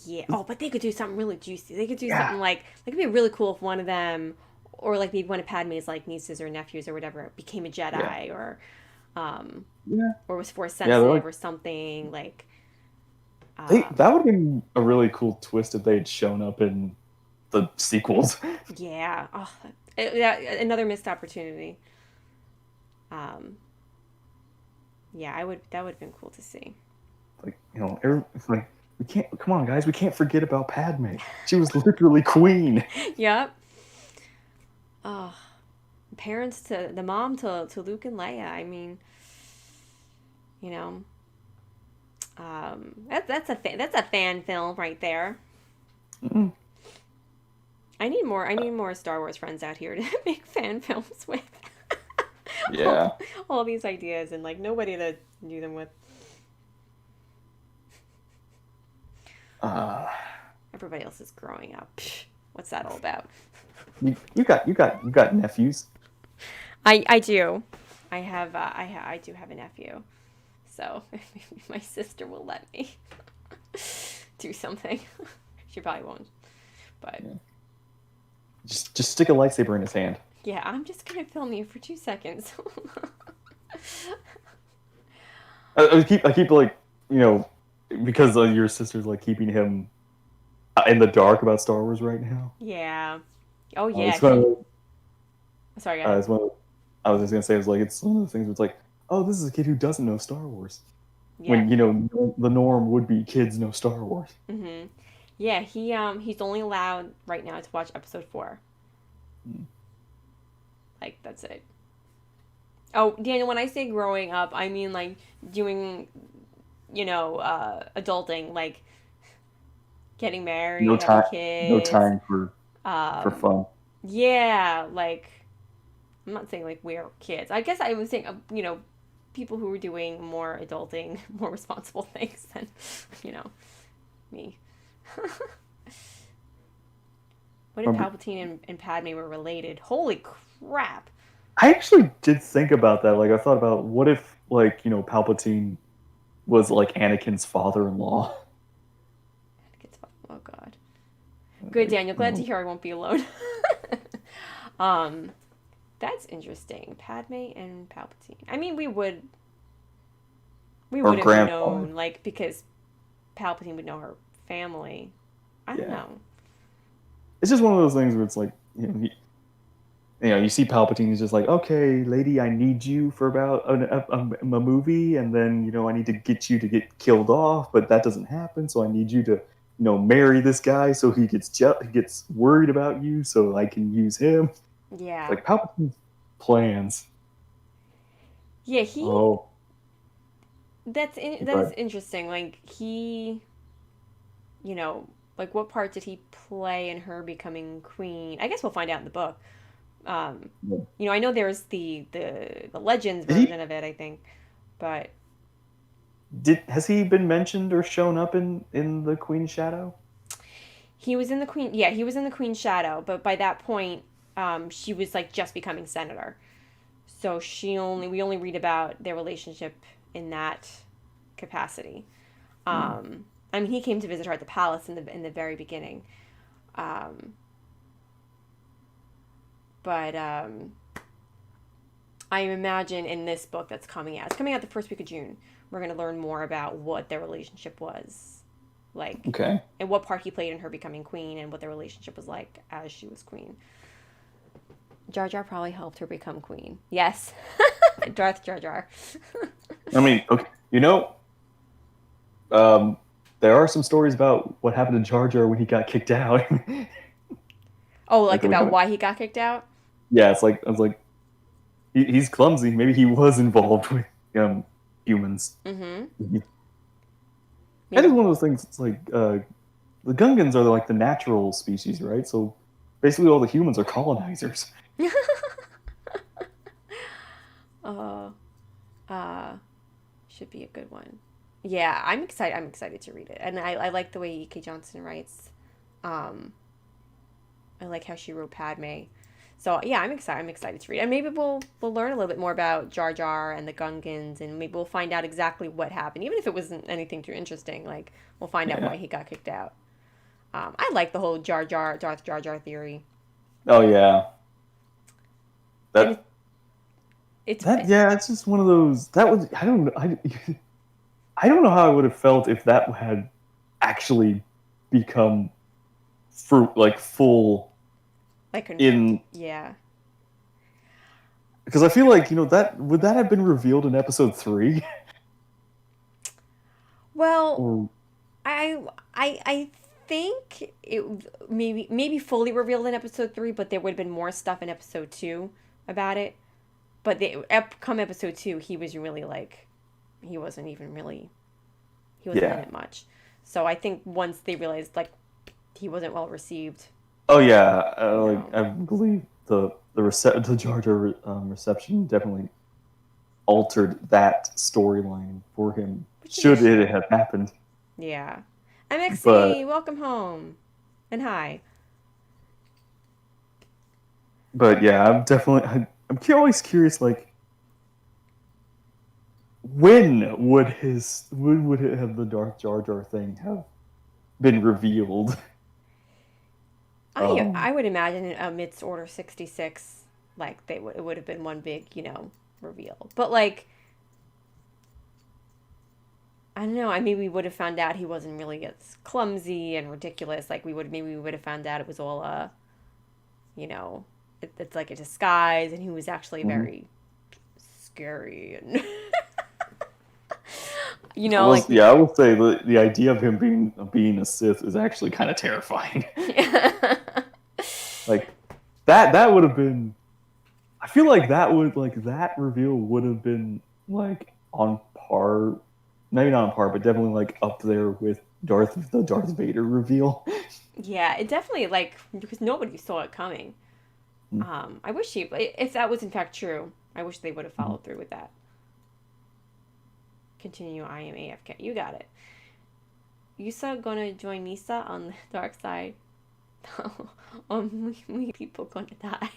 Yeah. Oh, but they could do something really juicy. They could do Yeah. something like it could be really cool if one of them, or like maybe one of Padme's like nieces or nephews or whatever, became a Yeah. Jedi um, Yeah. or was force Yeah. They're like sensitive or something like. they Um, that would have been a really cool twist if they had shown up in the sequels. yeah. Oh, yeah. Another missed opportunity. Um, yeah, I would. That would have been cool to see. Like it's like we can't. Come on, guys, we can't forget about Padme. She was literally queen. Yep. Oh, parents to the mom to Luke and Leia. I mean, you know, that's a fan film right there. Mm, I need more. I need more Star Wars friends out here to make fan films with. all, yeah. all these ideas and like nobody to do them with. Uh, Everybody else is growing up. Psh, what's that all about? you got nephews. I do. I do have a nephew. So maybe my sister will let me do something. She probably won't. But Yeah. Just stick a lightsaber in his hand. yeah, I'm just gonna film you for 2 seconds. I keep like because your sister's like keeping him in the dark about Star Wars right now. Yeah. Oh yeah. It's one of Sorry, go ahead. it's one of, I was just gonna say it's one of those things where it's like, oh, this is a kid who doesn't know Star Wars. Yeah. When the norm would be kids know Star Wars. Mhm. Yeah. He's only allowed right now to watch episode 4. Mm. Like that's it. Oh, Daniel, when I say growing up, I mean like doing, adulting, like getting No married, having time, no kids. time for Um, fun. yeah, like I'm not saying like we're kids. I guess I was saying, people who were doing more adulting, more responsible things than, you know, me. What if Palpatine and Padme were related? Holy crap! I actually did think about that. Like, I thought about what if, like, Palpatine was like Anakin's father-in-law. Oh God. Good, Like, Daniel. Glad to hear I won't be alone. um, that's interesting. Padme and Palpatine. I mean, we or would have grandfather. known, like, because Palpatine would know her family. I don't Yeah, know. it's just one of those things where it's like, you see Palpatine, he's just like, okay, lady, I need you for about a movie, and then I need to get you to get killed off, but that doesn't happen, so I need you to marry this guy, so he gets worried about you, so I can use him. Yeah. Like Palpatine's plans. Yeah, Oh, that is but interesting. Like you know, like what part did he play in her becoming queen? I guess we'll find out in the book. Um, I know there's the Legends did he version of it, I think, but did has he been mentioned or shown up in the Queen's Shadow? he was in the Queen. Yeah, he was in the Queen's Shadow, but by that point, she was like just becoming senator. So we only read about their relationship in that capacity. I mean, he came to visit her at the palace in the very beginning. Um, but I imagine in this book that's coming out, it's coming out the first week of June. We're going to learn more about what their relationship was like, Okay. and what part he played in her becoming queen, and what their relationship was like as she was queen. Jar Jar probably helped her become queen. Yes, Darth Jar Jar. I mean, okay, um, there are some stories about what happened to Jar Jar when he got kicked out. Oh, Like, like are we about coming? why he got kicked out? Yeah, it's like I was like, he's clumsy. Maybe he was involved with humans. Mm-hmm. That is Maybe. one of those things. It's like the Gungans are like the natural species, right? So basically, all the humans are colonizers. uh, uh, should be a good one. Yeah, I'm excited. I'm excited to read it, and I like the way E.K. Johnson writes. Um, I like how she wrote Padme. So yeah, I'm excited. I'm excited to read, and maybe we'll learn a little bit more about Jar Jar and the Gungans, and maybe we'll find out exactly what happened, even if it wasn't anything too interesting. Like we'll find out Yeah. why he got kicked out. I like the whole Darth Jar Jar theory, Oh yeah. and That it's that yeah. It's just one of those. That was I don't know. I don't know how I would have felt if that had actually become fruit like full like confirmed. in Yeah. because I feel like that would that have been revealed in episode 3 Well, or I think it maybe fully revealed in episode 3, but there would have been more stuff in episode 2 about it. But come episode 2, he was really like he wasn't even really he wasn't in yeah. it much. So I think once they realized like he wasn't well received, Oh yeah, you like know, I believe the Jar Jar reception definitely altered that storyline for him. which is a Should it shame. have happened, Yeah. MXC, but welcome home. And hi. yeah, I'm always curious. Like, when would it have the Darth Jar Jar thing have been revealed? I would imagine amidst Order 66 like it would have been one big, reveal. But like I don't know. I mean, we would have found out he wasn't really as clumsy and ridiculous. Like we would have found out it was all it's like a disguise, and he was actually Mhm. very scary and Well, like yeah, I will say the idea of him being a Sith is actually kind of terrifying. Like that would have been. I feel like that reveal would have been like on par, maybe not on par, but definitely like up there with the Darth Vader reveal. yeah, it definitely like because nobody saw it coming. I wish if that was in fact true, I wish they would have followed through with that. Continue. I am AFK. You got it. Yusa gonna join Misa on the dark side. We people gonna die.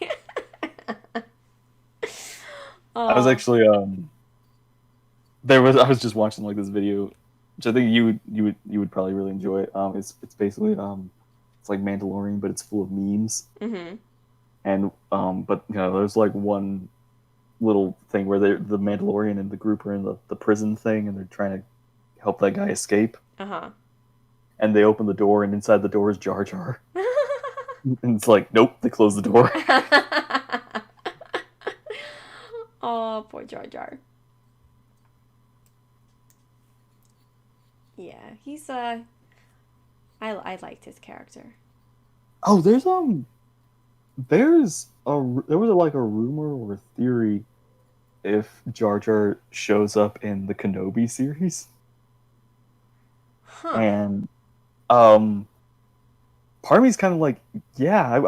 I was Oh. actually I was just watching like this video, which I think you would probably really enjoy. It's basically it's like Mandalorian, but it's full of memes. Mm-hmm. And but there's like one little thing where the Mandalorian and the group are in the prison thing, and they're trying to help that guy escape. Uh-huh. And they open the door, and inside the door is Jar Jar. And it's like, nope, they close the door. Oh, poor Jar Jar. Yeah, he's I liked his character. Oh, there was like a rumor or a theory if Jar Jar shows up in the Kenobi series, Huh. and part of me's kind of like, yeah,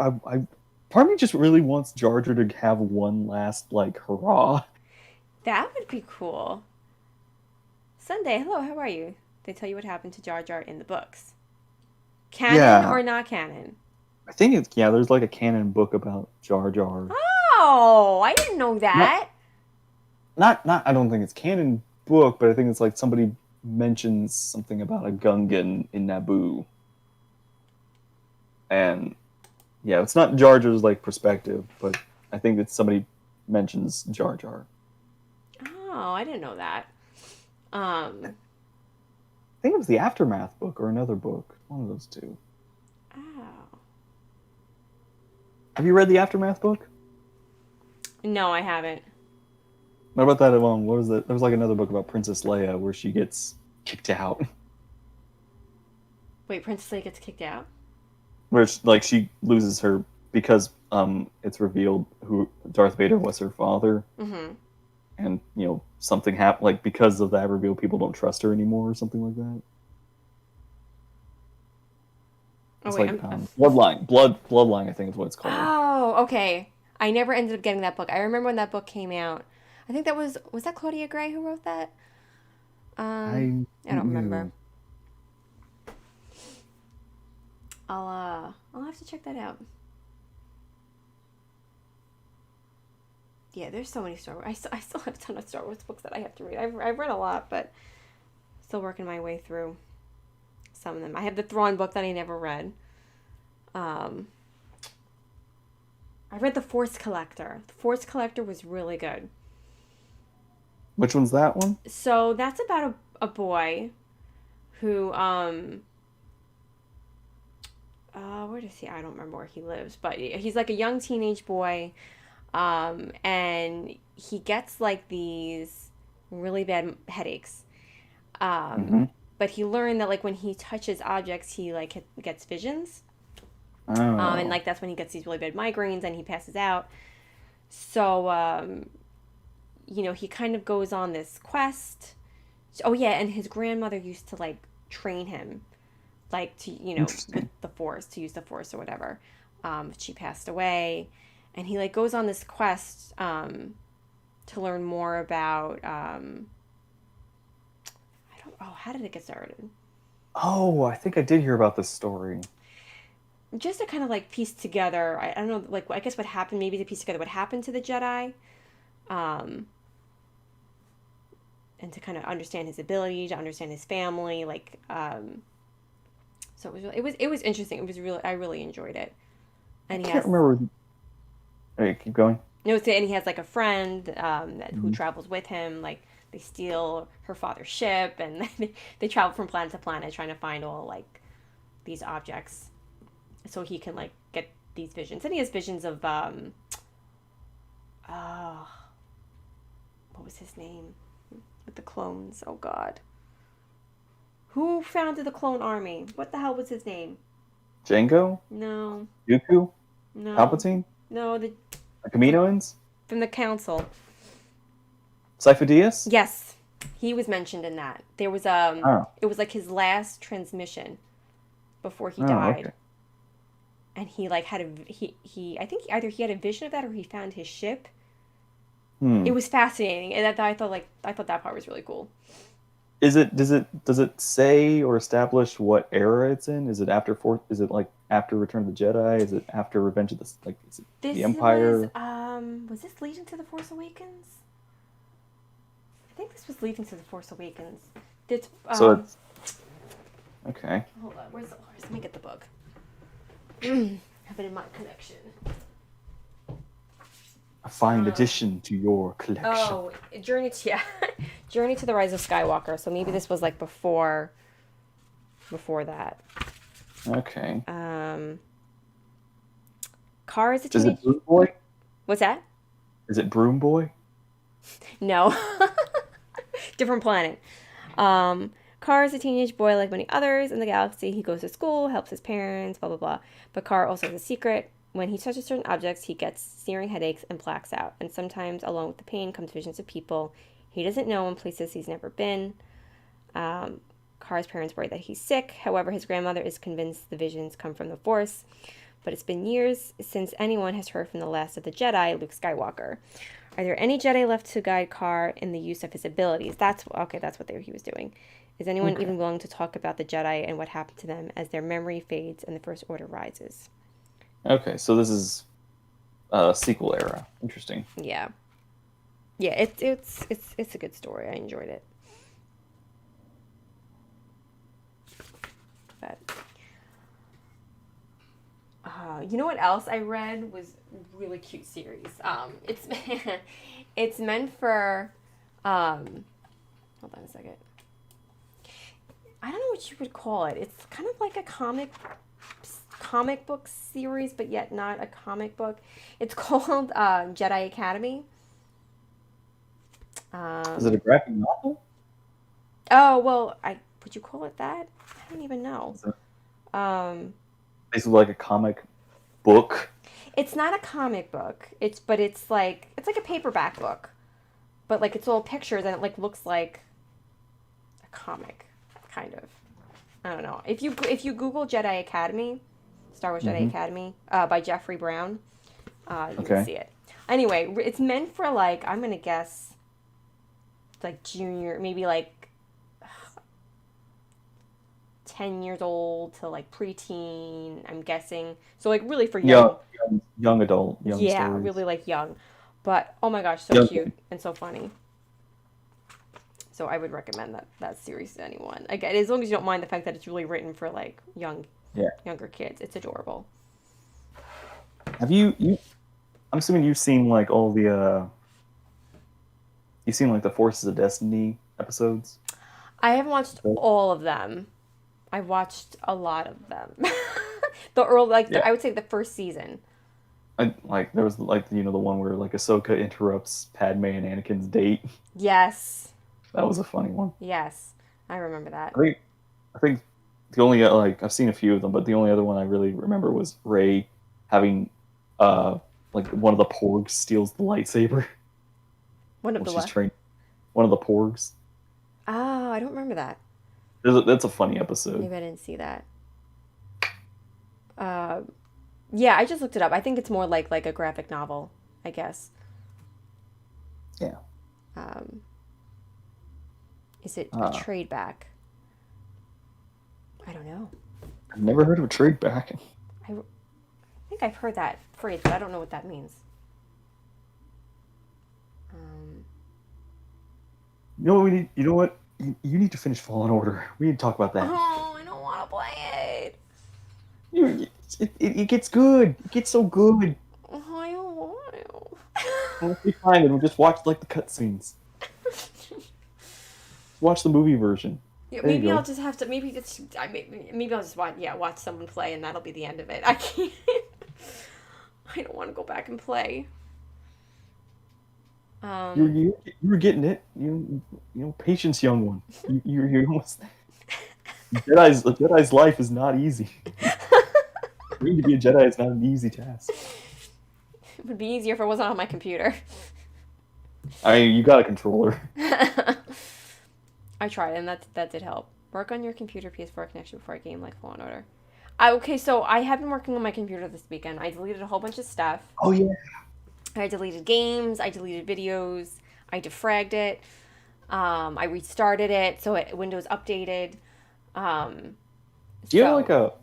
part of me just really wants Jar Jar to have one last like hurrah. That would be cool. Sunday, hello, how are you? They tell you what happened to Jar Jar in the books. Canon Yeah, or not canon? I think it's yeah. There's like a canon book about Jar Jar. Oh, I didn't know Not that. not. I don't think it's canon book, but I think it's like somebody mentions something about a Gungan in Naboo, and yeah, it's not Jar Jar's like perspective, but I think that somebody mentions Jar Jar. Oh, I didn't know that. Um, I think it was the Aftermath book or another book, one of those two. oh. Have you read the Aftermath book? No, I haven't. What about that one? What was that? There was like another book about Princess Leia where she gets kicked out, Wait, Princess Leia gets kicked out? where like she loses her because it's revealed who Darth Vader was her father, Mm-hmm. and something happened like because of that reveal, people don't trust her anymore or something like that. Oh It's wait, like bloodline. I think is what it's called. Oh, okay. I never ended up getting that book. I remember when that book came out. I think that was that Claudia Gray who wrote that? I I don't don't remember. know. I'll have to check that out. Yeah, there's so many Star Wars. I still have a ton of Star Wars books that I have to read. I've read a lot, but still working my way through some of them. I have the Thrawn book that I never read. Um, I read The Force Collector. The Force Collector was really good. Which one's that one? So that's about a boy who where does he? I don't remember where he lives, but he's like a young teenage boy, and he gets like these really bad headaches. Um, Mm-hmm. but he learned that like when he touches objects, he like gets visions, and Oh, like that's when he gets these really bad migraines and he passes out. So he kind of goes on this quest. Oh yeah, and his grandmother used to like train him like to with interesting. the force, to use the force or whatever. She passed away, and he like goes on this quest to learn more about I don't, oh, how did it get started? Oh, I think I did hear about this story. Just to kind of like piece together, I don't know, like I guess what happened, maybe to piece together what happened to the Jedi, um and to kind of understand his ability, to understand his family, like so it was interesting. It was really, I really enjoyed it. I And he can't has remember. Hey, keep going. and he has like a friend who Mm-hmm. travels with him. Like they steal her father's ship, and they travel from planet to planet trying to find all like these objects, so he can like get these visions. And he has visions of oh, what was his name with the clones? Oh God, who founded the clone army? What the hell was his name? Django, No, Dooku, no, Palpatine, no. The the from Kaminoans, from the council. Sifo-Dyas. Yes, he was mentioned in that. There was Oh, it was like his last transmission before he oh, died, okay. and he like had he I think either he had a vision of that or he found his ship. It Hmm. was fascinating, and I thought that part was really cool. Does it say or establish what era it's in? Is it after fourth? Is it like after Return of the Jedi? Is it after Revenge of the like? Is it the This Empire? was this leading to the Force Awakens? I think this was leading to the Force Awakens. It's So it's okay. hold on, where's the Lars? Let me get the book. Have it in my collection. A fine Um, addition to your collection. Oh, Journey to the Rise of Skywalker. So maybe this was like before that. Okay. Um, Car is a Is teenage. it Broom Boy? What's that? Is it Broom Boy? No, different planet. Car is a teenage boy like many others in the galaxy. He goes to school, helps his parents, blah blah blah. But Car also has a secret. When he touches certain objects, he gets searing headaches and blacks out. And sometimes, along with the pain, comes visions of people he doesn't know in places he's never been. Um, Car's parents worry that he's sick. However, his grandmother is convinced the visions come from the Force. But it's been years since anyone has heard from the last of the Jedi, Luke Skywalker. Are there any Jedi left to guide Car in the use of his abilities? That's okay. That's what he was doing. Is anyone Okay. even willing to talk about the Jedi and what happened to them as their memory fades and the First Order rises? Okay. So this is sequel era. Interesting. Yeah, yeah. It's a good story. I enjoyed it. You know what else I read was really cute series. It's it's meant for hold on a second. I don't know what you would call it. It's kind of like a comic book series, but yet not a comic book. It's called Jedi Academy. Is it a graphic novel? Oh well, I would you call it that? I don't even know. Is it Um, basically like a comic book? it's not a comic book. It's like a paperback book, but like it's all pictures and it like looks like a comic, kind of. I don't know. If you Google Jedi Academy, Star Wars Jedi Mm-hmm. Academy by Jeffrey Brown, you will Okay. see it. Anyway, it's meant for like I'm gonna guess like junior, maybe like 10 years old to like preteen. I'm guessing. So like really for young. Young adult, young Yeah, stories. really like young. But oh my gosh, so Young. cute and so funny. So I would recommend that series to anyone. Again, as long as you don't mind the fact that it's really written for like Yeah. younger kids. It's adorable. Have you? I'm assuming you've seen like all the you've seen like the Forces of Destiny episodes. I haven't watched all of them. I watched a lot of them. Yeah. I would say the first season. Like there was like the one where like Ahsoka interrupts Padme and Anakin's date. Yes. That was a funny one. Yes. I remember that. I think the only like I've seen a few of them, but the only other one I really remember was Rey having uh like one of the Porgs steals the lightsaber One of while the she's what? trained. One of the Porgs. Oh, I don't remember that. That's a funny episode. Maybe I didn't see that. Uh, yeah, I just looked it up. I think it's more like a graphic novel, I guess. Yeah. Um, is it a Uh, trade back? I don't know. I've never heard of a trade back. I think I've heard that phrase, but I don't know what that means. Um, You know what we need? You know what? You need to finish Fallen Order. We need to talk about that. oh, I don't want to play it. You, it gets good. It gets so good. Oh, I don't want We'll be fine, and we'll just watch like the cutscenes. to. Watch the movie version. Yeah, There you maybe I'll go. just have to. Maybe I'll just watch someone play, and that'll be the end of it. I can't. I don't want to go back and play. You Um, you you were getting it. Patience, young one. You're almost. A Jedi's life is not easy. Being to be a Jedi is not an easy task. it would be easier if it wasn't on my computer. I mean, you got a controller. I tried, and that did help. Work on your computer PS4 connection before a game like Fallen Order. Okay, so I have been working on my computer this weekend. I deleted a whole bunch of stuff. Oh yeah. I deleted games. I deleted videos. I defragged it. I restarted it, so Windows updated. Um, Do you have like so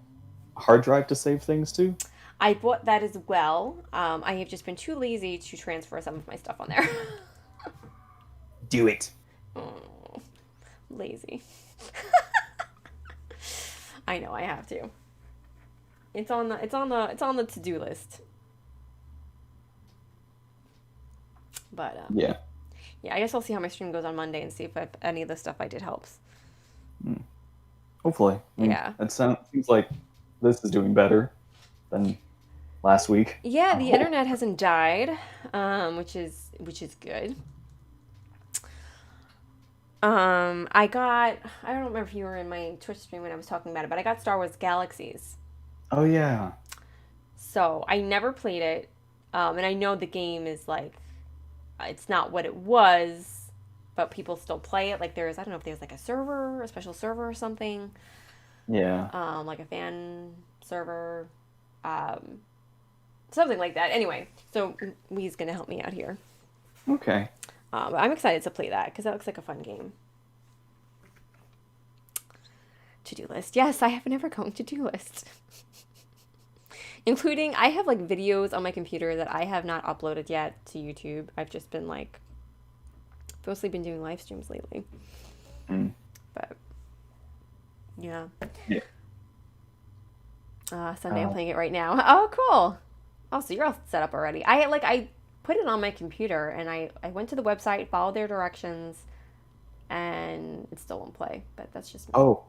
a hard drive to save things to? I bought that as well. I have just been too lazy to transfer some of my stuff on there. Do it. Oh, lazy. I know I have to. It's on the to-do list. But Yeah. yeah, I guess I'll see how my stream goes on Monday and see if any of the stuff I did helps. Hmm. Hopefully. I mean, Yeah. seems like this is doing better than last week. Yeah, the Oh, internet hasn't died, which is good. I don't remember if you were in my Twitch stream when I was talking about it, but I got Star Wars Galaxies. oh yeah. So I never played it, and I know the game is like, it's not what it was, but people still play it. Like I don't know if there's like a special server or something, Yeah. like a fan server, um, something like that. Anyway, so he's gonna help me out here. Okay. But I'm excited to play that because that looks like a fun game. To-do list. Yes, I have an ever-going to-do list. Including, I have like videos on my computer that I have not uploaded yet to YouTube. I've just been like, mostly been doing live streams lately. Mm. But, yeah. Yeah. Sunday I'm Uh, playing it right now. Oh, cool. Oh, so you're all set up already. I put it on my computer and I went to the website, followed their directions, and it still won't play. But that's just me. oh,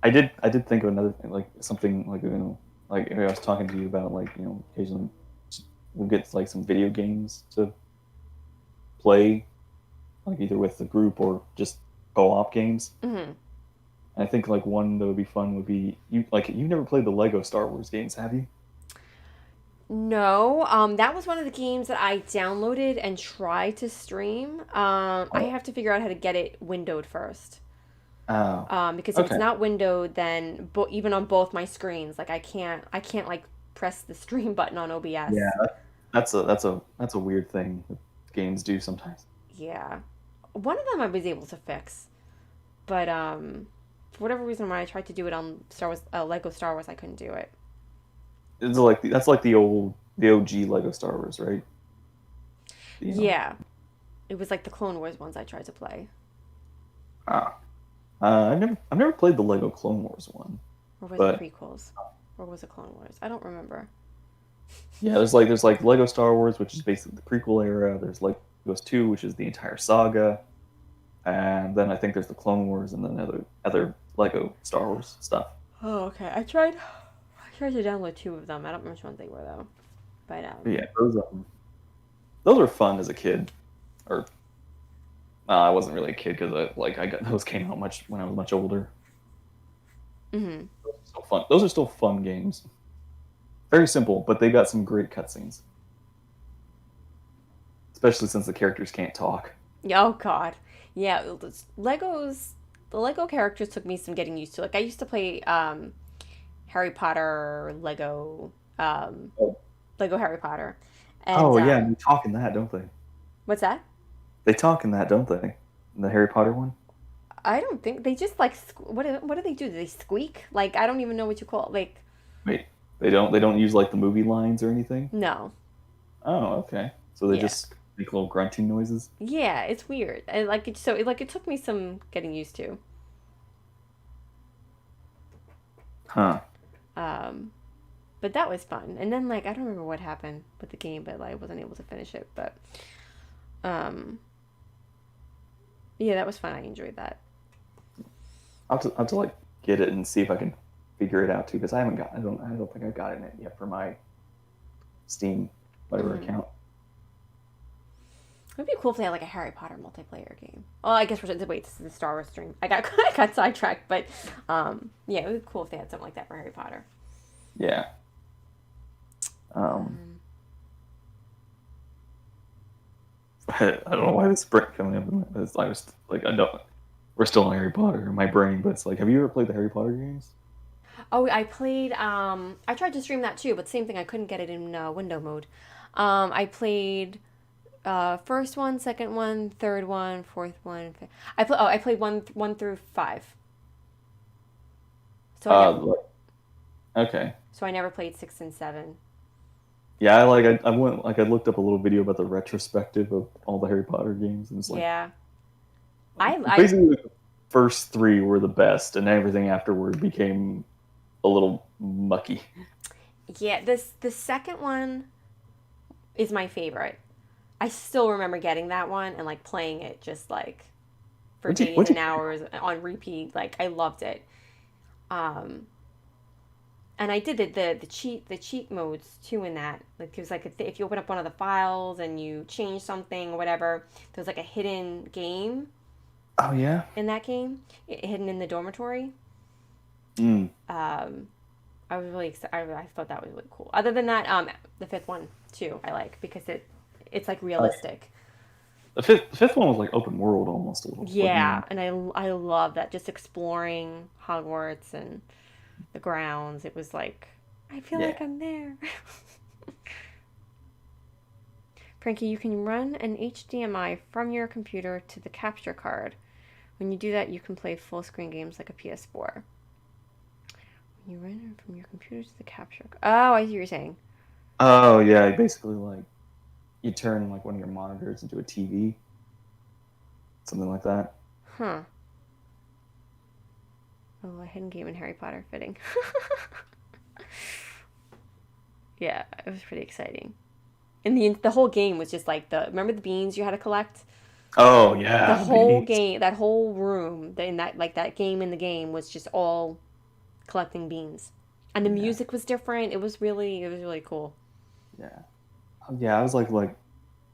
I did think of another thing, like something like like I was talking to you about, like occasionally we'll get like some video games to play, like either with the group or just co-op games. Hmm. And I think like one that would be fun would be you never played the Lego Star Wars games, have you? No, that was one of the games that I downloaded and tried to stream. I Oh, have to figure out how to get it windowed first. oh, Because if it's okay. not windowed, then even on both my screens, like I can't like press the stream button on Yeah, OBS. that's a weird thing that games do sometimes. Yeah, one of them I was able to fix, but for whatever reason, when I tried to do it on Star Wars, Lego Star Wars, I couldn't do it. It's like that's like the OG Lego Star Wars, right? You know. Yeah, it was like the Clone Wars ones I tried to play, Ah. I've never played the Lego Clone Wars one, or was it but prequels, or was it Clone Wars? I don't remember. yeah, there's like Lego Star Wars, which is basically the prequel era. There's Legos 2, which is the entire saga, and then I think there's the Clone Wars, and then other Lego Star Wars stuff. Oh, okay. I tried to download two of them. I don't remember which ones they were though. But But yeah, those were fun as a kid. Or I wasn't really a kid because I got those came out much when I was much older. hmm Still fun. Those are still fun games. Very simple, but they got some great cutscenes, especially since the characters can't talk. Oh God, yeah. The Lego characters took me some getting used to. Like I used to play Harry Potter um, Oh, Lego Harry Potter, and oh yeah, they talk in that, don't they? what's that? They talk in that, don't they? In the Harry Potter one. I don't think they just like what do they do? Do they squeak? Like I don't even know what you call it. Like Wait, they don't use like the movie lines or anything. no, Oh, okay. So they yeah, just make little grunting noises. yeah. It's weird. And like it took me some getting used to. Huh. Um, but that was fun. And then like I don't remember what happened with the game, but like, I wasn't able to finish it. But um, yeah, that was fun. I enjoyed that. I'll have to like get it and see if I can figure it out too, because I don't think I got it yet for my Steam whatever Hmm. account. It'd be cool if they had like a Harry Potter multiplayer game. Well, I guess wait. This is the Star Wars stream. I got I got sidetracked, but yeah, it would be cool if they had something like that for Harry Potter. Yeah. Um, Um, I don't know why this spring coming up. I was like, I don't. We're still on Harry Potter in my brain, but it's like, have you ever played the Harry Potter games? oh, I played. I tried to stream that too, but same thing. I couldn't get it in window mode. I played first one, second one, third one, fourth one. I played one through five. So I never Like, okay. so I never played six and seven. Yeah, I went like I looked up a little video about the retrospective of all the Harry Potter games, and it's Yeah, like I basically like, the first three were the best, and everything afterward became a little mucky. yeah. The second one is my favorite. I still remember getting that one and like playing it just like for What'd you days what'd and you hours on repeat. Like I loved it. Um, and I did the cheat modes too in that. Like there's like if you open up one of the files and you change something or whatever, there's like a hidden game Oh yeah. in that game, hidden in the dormitory. Mm, Um, I was really excited. I thought that was really cool. Other than that, the fifth one too, I like because it's like oh, realistic. the fifth one was like open world almost a little, wasn't Yeah, it? and I love that just exploring Hogwarts and the grounds. It was like I feel Yeah. like I'm there. Frankie, you can run an HDMI from your computer to the capture card. When you do that, you can play full screen games like a PS4. When you run it from your computer to the capture. Oh, I see what you're saying. Oh yeah, basically like you turn like one of your monitors into a TV, something like that. Huh. Oh, a hidden game in Harry Potter fitting. Yeah, it was pretty exciting. And the whole game was just like remember the beans you had to collect? Oh The yeah, whole bees. game, that whole room, in that game in the game was just all collecting beans. And the Yeah, music was different. It was really cool. yeah, yeah. I was like,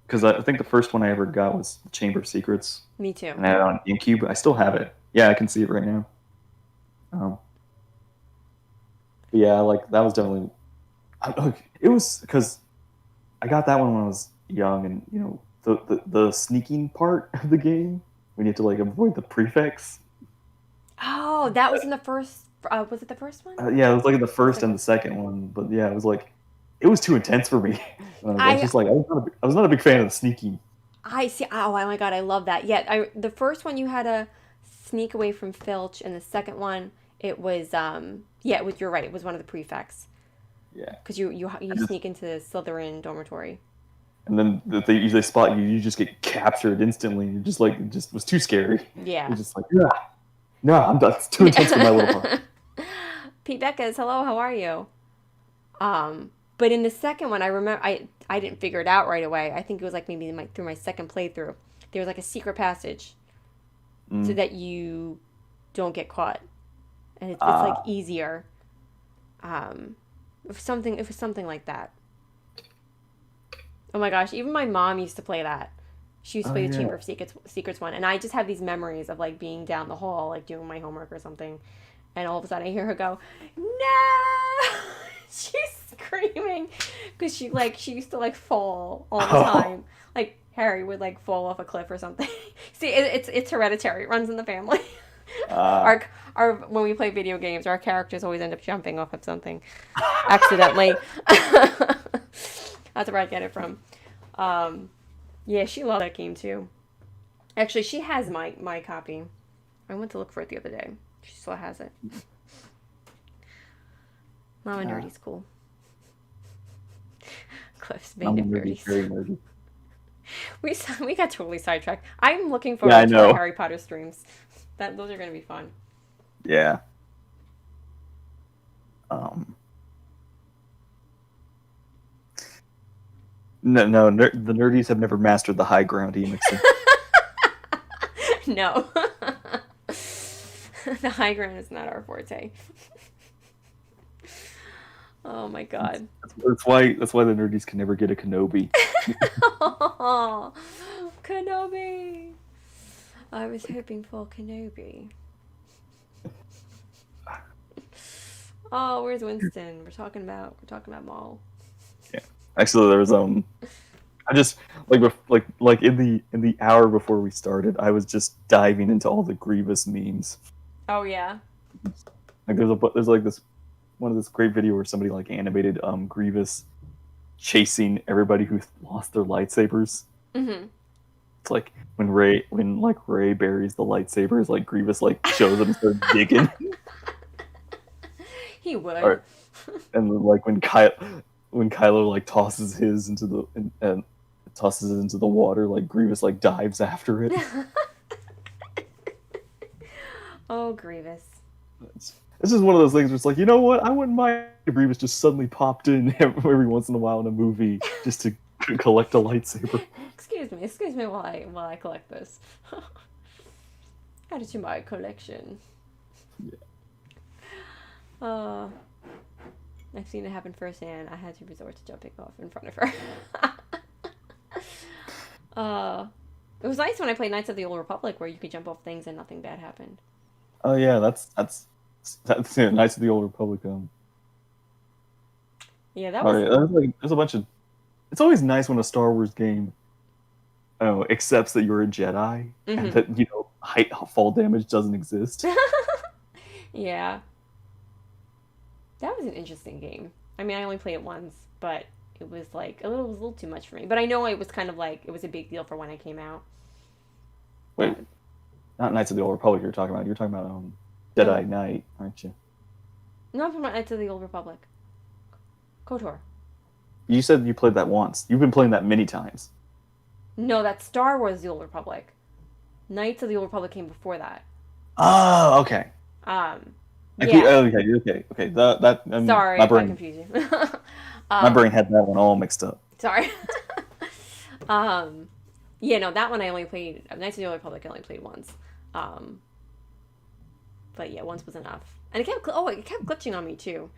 because I think the first one I ever got was Chamber of Secrets, Me too. and I had it on GameCube. I still have it. Yeah, I can see it right now. Um, but yeah, like that was definitely. It was because I got that one when I was young, and the sneaking part of the game when you have to like avoid the prefects. Oh, that was in the first. Was it the first one? Yeah, it was like in the first and Second. the second one, but yeah, it was like it was too intense for me. I was I just like I was not a big fan of the sneaking. I see. Oh my god, I love that. Yeah, the first one you had to sneak away from Filch, and the second one it was yeah, it was, you're right. It was one of the prefects Yeah, because you I just sneak into the Slytherin dormitory. and then they spot you, you just get captured instantly. You just like it just was too scary. Yeah. You're just like yeah, no, I'm done. It's too intense for my little heart. Pete Becca's, hello, how are you? But in the second one, I remember I didn't figure it out right away. I think it was like maybe through my second playthrough, there was like a secret passage so Mm. that you don't get caught, and it's like easier. It was something like that. Oh my gosh, even my mom used to play that. She used to Oh play the yeah. Chamber of Secrets one, and I just have these memories of like being down the hall, like doing my homework or something, and all of a sudden I hear her go, "No!" She's screaming because she used to like fall all the Oh. time. Like Harry would like fall off a cliff or something. See, it's hereditary. It runs in the family. Uh, our our when we play video games, our characters always end up jumping off of something accidentally. That's where I get it from. Um, yeah, she loved that game too. Actually, she has my copy. I went to look for it the other day. She still has it. Mama uh, Nerdy's cool. Cliff's I'm being a at nerdy, Nerdy's. very nerdy. We got totally sidetracked. I'm looking Yeah, I forward to our know. Harry Potter streams. Those are gonna be fun. Yeah. Um, no, the nerdies have never mastered the high ground, Emixon. No, the high ground is not our forte. Oh my god. That's why the nerdies can never get a Kenobi. Oh, Kenobi. I was hoping for Kenobi. Oh, where's Winston? We're talking about Maul. Yeah. Actually, there was I just like in the hour before we started, I was just diving into all the Grievous memes. Oh yeah. Like there's like this great video where somebody like animated Grievous chasing everybody who lost their lightsabers. Mm-hmm. It's like when Ray buries the lightsabers, like Grievous like shows them and starts digging. He would. Or, and then, like when Kylo like tosses his into and tosses it into the water, like Grievous like dives after it. Oh, Grievous. This is one of those things where it's like, you know what? I wouldn't mind if Grievous just suddenly popped in every once in a while in a movie just to collect a lightsaber. Excuse me while I collect this. Add it to my collection. Yeah. I've seen it happen firsthand. I had to resort to jumping off in front of her. It was nice when I played Knights of the Old Republic where you could jump off things and nothing bad happened. Oh yeah, that's yeah, Knights of the Old Republic. Yeah, that Oh was. yeah, there's a bunch of. It's always nice when a Star Wars game, accepts that you're a Jedi and Mm-hmm. that height fall damage doesn't exist. Yeah, that was an interesting game. I mean, I only played it once, but it was like it was a little too much for me. But I know it was kind of like it was a big deal for when I came out. Wait, But not Knights of the Old Republic. You're talking about. You're talking about no, Jedi Knight, aren't you? no, I'm from Knights of the Old Republic. KOTOR. You said you played that once. You've been playing that many times. No, that's Star Wars: The Old Republic. Knights of the Old Republic came before that. Oh, okay. Um, Okay, yeah. okay. That Sorry my if I brain. confuse you. My brain had that one all mixed up. Sorry. um, yeah, no, that one I only played. Knights of the Old Republic I only played once. Um, but yeah, once was enough. And it kept glitching on me too.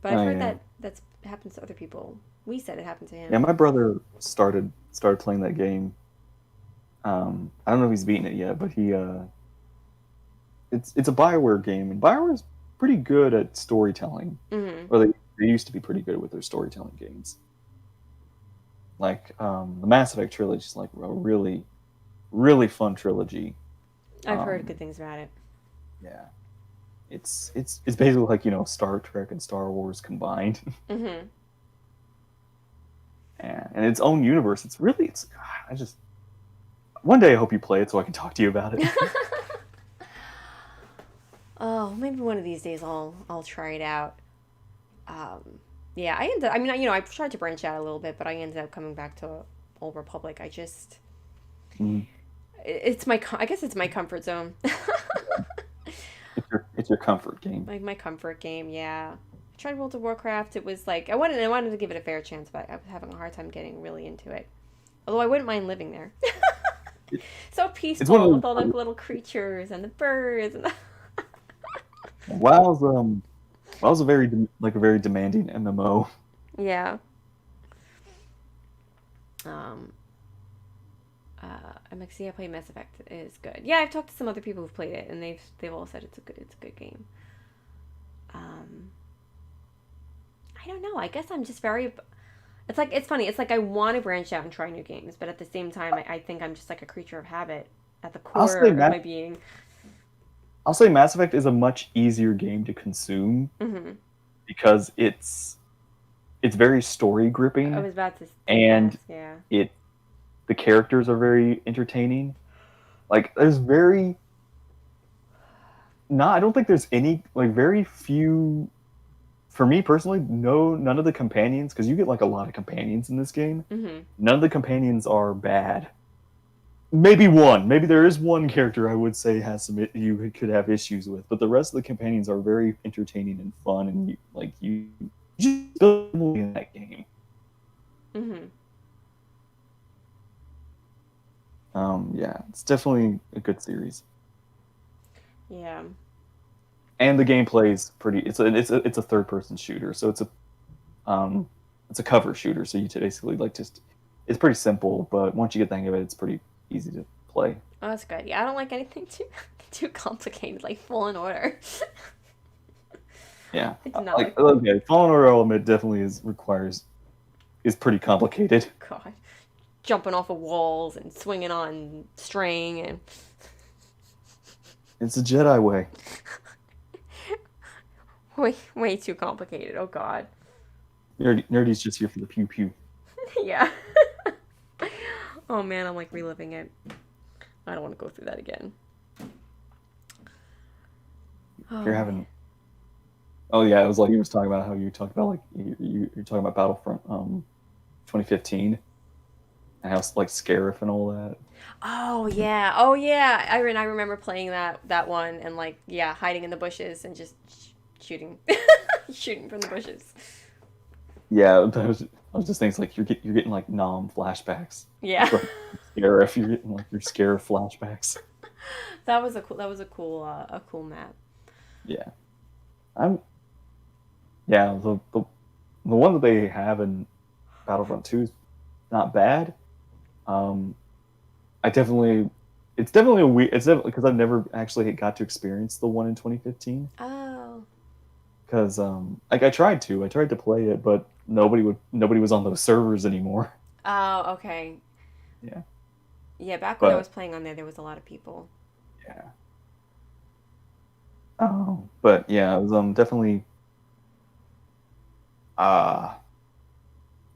But I've Oh heard yeah. that's happens to other people. We said it happened to Yeah, him. my brother started playing that game. I don't know if he's beaten it yet, but it's a BioWare game, and BioWare's pretty good at storytelling. Mm-hmm. Or they used to be pretty good with their storytelling games. Like the Mass Effect trilogy is like a really, really fun trilogy. I've heard Um, good things about it. yeah, it's basically like Star Trek and Star Wars combined, Mm-hmm. and its own universe. It's I just one day I hope you play it so I can talk to you about it. Oh, maybe one of these days I'll try it out. Yeah, I ended. I mean, I tried to branch out a little bit, but I ended up coming back to Old Republic. I just, Mm. I guess it's my comfort zone. It's your comfort game. Like my comfort game, yeah. I tried World of Warcraft. It was like I wanted to give it a fair chance, but I was having a hard time getting really into it. Although I wouldn't mind living there. It, So it's one peaceful of with all the those. little creatures and the birds and the... WoW's WoW's a very demanding MMO. Yeah. Um MXC I played Mass Effect is good. Yeah, I've talked to some other people who've played it and they've all said it's a good game. Um I don't know. I guess I'm just very it's funny. It's like I want to branch out and try new games, but at the same time I think I'm just like a creature of habit at the I'll core say of Mass my being. I'll say Mass Effect is a much easier game to consume Hmm. because it's very story I gripping, was about to and ask, yeah. it the characters are very entertaining. Like there's very not I don't think there's any like very few for me personally, none of the companions, because you get like a lot of companions in this game. Hmm. None of the companions are bad. Maybe one, maybe there is one character I would say has some you could have issues with, but the rest of the companions are very entertaining and fun, and you just in that game. Hmm. Yeah, it's definitely a good series, Yeah. and the gameplay is pretty. It's a third person shooter, so um it's a cover shooter. So you basically like just it's pretty simple, but once you get the hang of it, it's pretty easy to play. Oh, that's good. Yeah, I don't like anything too complicated, like Fallen Order. Yeah, I do not like like Fallen. okay, Fallen Order element definitely is pretty complicated. God, jumping off of walls and swinging on string and It's a Jedi way. way too complicated. Oh God. Nerdy's just here for the pew pew. Yeah. Oh man, I'm like reliving it. I don't want to go through that again. Oh You're man. having. Oh yeah, it was like you was talking about how you talked about like you're talking about Battlefront 2015 and how like Scarif and all that. Oh yeah. Oh yeah. I remember playing that one and like yeah, hiding in the bushes and just shooting shooting from the bushes. Yeah, I was just thinking like you're getting like nom flashbacks Yeah. from Scarif. You're getting like your Scarif flashbacks. A cool map. Yeah, I'm. Yeah, the one that they have in Battlefront 2 is not bad. Um, I definitely, it's definitely a weird. It's definitely because I've never actually got to experience the one in 2015. Oh. Because like I tried to play it, but nobody was on those servers anymore. Oh, okay. Yeah, Yeah, back when I but was playing on there was a lot of people. yeah, but yeah, it was definitely uh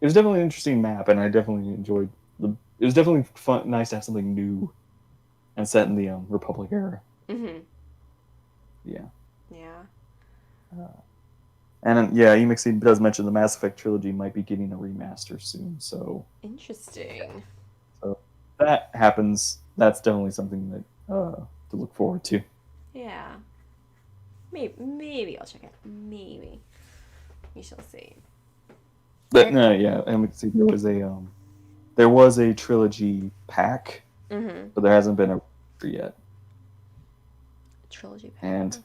it was definitely an interesting map, and I definitely enjoyed the. It was definitely fun, nice to have something new and set in the Republic era. Mhm. Yeah. Yeah. Uh, And yeah, Emixie does mention the Mass Effect trilogy might be getting a remaster soon. So, yeah. Interesting. So that happens. That's definitely something that to look forward to. Yeah. Maybe I'll check it. Maybe. We shall see. But no, yeah, and see, there was a trilogy pack, Mm-hmm. but there hasn't been a yet. Trilogy pack. And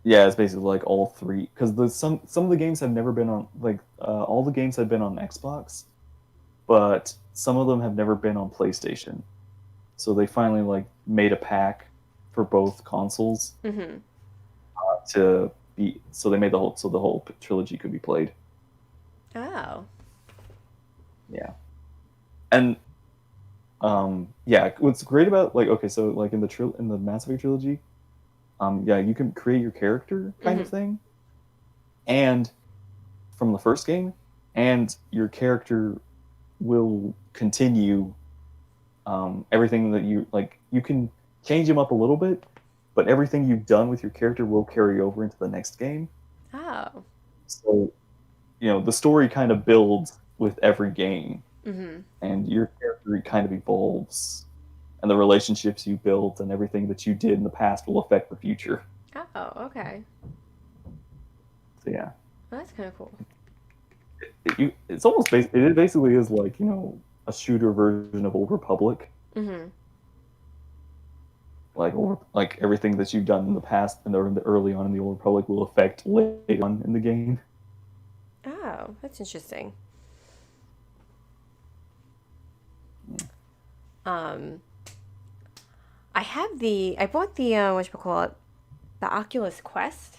yeah, it's basically like all three because some of the games have never been on all the games have been on Xbox, but some of them have never been on PlayStation. So they finally like made a pack for both consoles Mm-hmm. to be. So they made the whole trilogy could be played. Oh. Yeah, and yeah, what's great about like okay, so like in the Mass Effect trilogy, yeah, you can create your character kind of Mm-hmm. thing, and from the first game, and your character will continue everything that you like. You can change him up a little bit, but everything you've done with your character will carry over into the next game. Oh. So the story kind of builds with every game, Mm-hmm. and your character kind of evolves, and the relationships you built and everything that you did in the past will affect the future. Oh, okay. So yeah, Well, that's kind of cool. it's almost it basically is like a shooter version of Old Republic. Mm-hmm. Like everything that you've done in the past and the early on in the Old Republic will affect later on in the game. Oh, that's interesting. Um, I bought the whatchamacallit, the Oculus Quest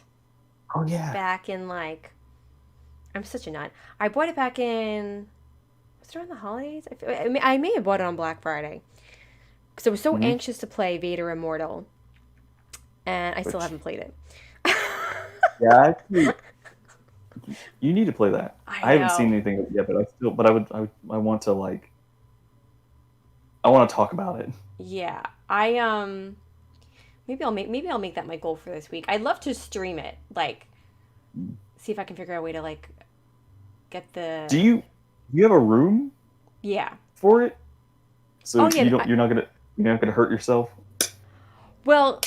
Oh yeah. back in like, I'm such a nut. I bought it back in, was it around the holidays? I may have bought it on Black Friday because I was so Mm-hmm. anxious to play Vader Immortal, and I still Which haven't played it. yeah, actually, you need to play that. I I haven't seen know. anything of it yet, but I want to I want to talk about it. Yeah, maybe I'll make that my goal for this week. I'd love to stream it, like see if I can figure out a way to like get the Do you have a room yeah. for it? So Oh yeah. you're not gonna hurt yourself. Well,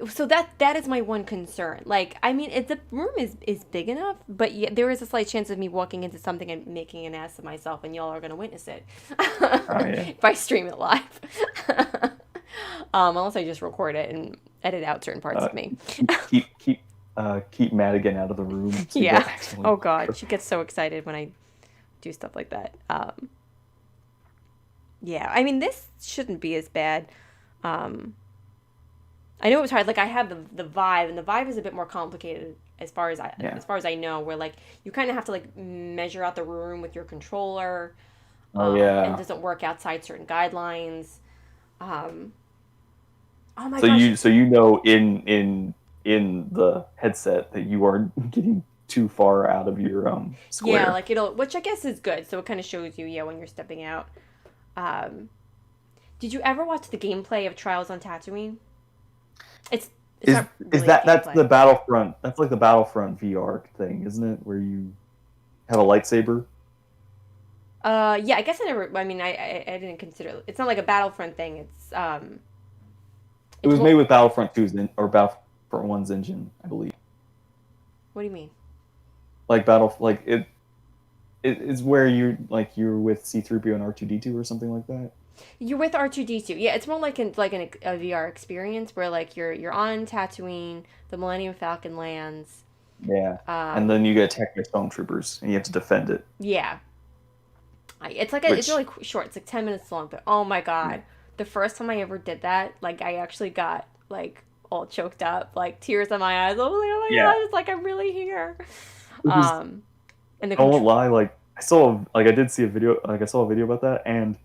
so that is my one concern. Like, I mean, the room is big enough, but yeah, there is a slight chance of me walking into something and making an ass of myself, and y'all are gonna witness it Oh yeah. if I stream it live. Unless I just record it and edit out certain parts Uh, of me. keep Madigan out of the room so you don't Yeah. accidentally. Oh God, she gets so excited when I do stuff like that. Yeah. I mean, this shouldn't be as bad. Um, I know it was hard. Like I have the Vive, and the Vive is a bit more complicated Yeah. as far as I know. Where like you kind of have to like measure out the room with your controller, Oh and it yeah. doesn't work outside certain guidelines. Um, oh my So gosh, you know in the headset that you are getting too far out of your yeah, square. like it'll, which I guess is good. So it kind of shows you, yeah, when you're stepping out. Um, did you ever watch the gameplay of Trials on Tatooine? It's it's Is not is really a that's the gameplay. Battlefront? That's like the Battlefront VR thing, isn't it? Where you have a lightsaber. Yeah, I guess I never. I mean, I didn't consider it's not like a Battlefront thing. It It's was more. made with Battlefront 2's or Battlefront 1's engine, I believe. What do you mean? Like it is where you're with C-3PO and R2-D2 or something like that. You're with R2D2. Yeah, it's more like a VR experience where like you're on Tatooine, the Millennium Falcon lands. Yeah. And Um, then you get attacked by stormtroopers and you have to defend it. yeah, it's Which really short. It's like 10 minutes long. But oh my yeah. god, the first time I ever did that, like I actually got like all choked up, like tears in my eyes. I was like, oh my Yeah. god, it's like I'm really here. It was Um, and the I won't control. lie, I did see a video I saw a video about that and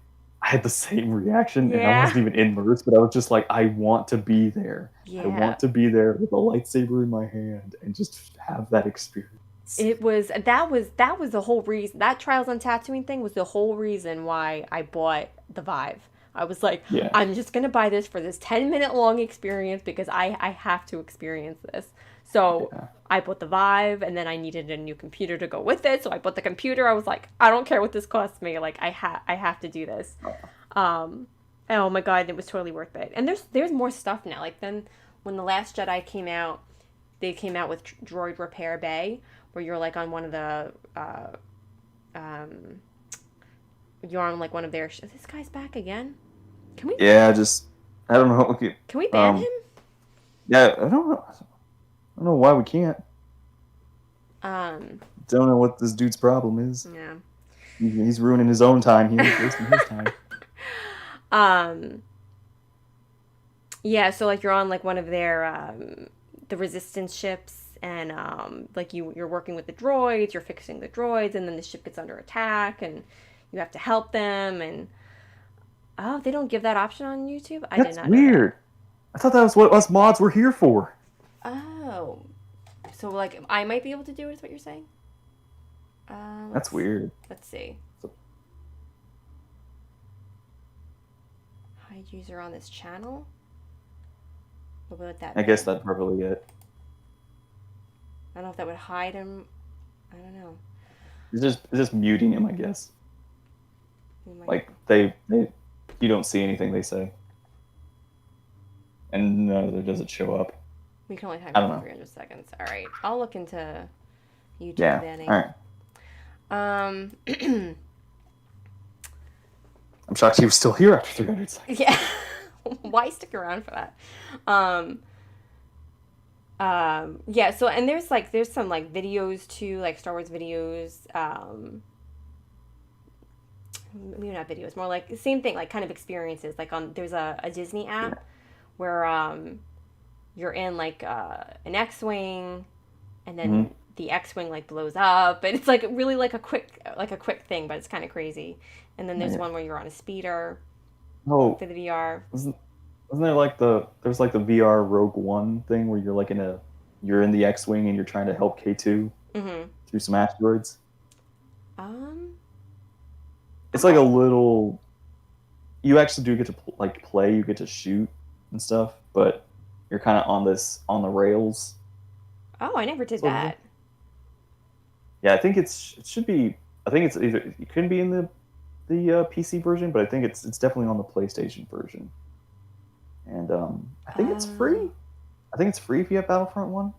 I had the same reaction and I Yeah, wasn't even immersed, but I was just like, I want to be there. I yeah. want to be there with a lightsaber in my hand and just have that experience. That was the whole reason. That Trials on Tatooine thing was the whole reason why I bought the Vive. I was like, Yeah. I'm just gonna buy this for this 10-minute long experience because I have to experience this. So Yeah. I bought the Vive, and then I needed a new computer to go with it. So I bought the computer. I was like, I don't care what this costs me. Like I have to do this. Um, oh my god, it was totally worth it. And there's more stuff now. Like then when the Last Jedi came out, they came out with Droid Repair Bay, where you're like on one of the um you're on like one of their this guy's back again. Can we Yeah, just I don't know. Okay. can we ban Um, him? yeah, I don't know. I don't know why we can't. Um, Don't know what this dude's problem is. yeah. He's ruining his own time here, wasting his time. um, yeah. So like you're on like one of their the resistance ships, and like you're working with the droids, you're fixing the droids, and then the ship gets under attack, and you have to help them. And oh, they don't give that option on YouTube. I did That's not know that. weird. I thought that was what us mods were here for. Oh, so like I might be able to do it. Is what you're saying? That's weird. Let's see. Hide user on this channel. What would that I be? guess that's probably it. I don't know if that would hide him. I don't know. It's just muting him, I guess. Like you don't see anything they say, and no, it doesn't show up. We can only time I don't for know. 300 seconds. All right, I'll look into YouTube Yeah. banning. All right. I'm shocked he was still here after 300 seconds. Yeah. Why stick around for that? Yeah. So and there's some like videos too, like Star Wars videos. Maybe not videos, more like same thing, like kind of experiences. Like there's a Disney app where you're in like an X-wing, and then the X-wing like blows up, and it's like really like a quick thing, but it's kind of crazy. And then there's one where you're on a speeder for the VR. Wasn't there like there's like the VR Rogue One thing where you're like you're in the X-wing and you're trying to help K2 through some asteroids? It's like a little. You actually do get to like play. You get to shoot and stuff, but you're kind of on the rails. Oh, I never did that. Yeah, I think it should be. I think it's either it couldn't be in the PC version, but I think it's definitely on the PlayStation version. And I think it's free. I think it's free if you have Battlefront 1.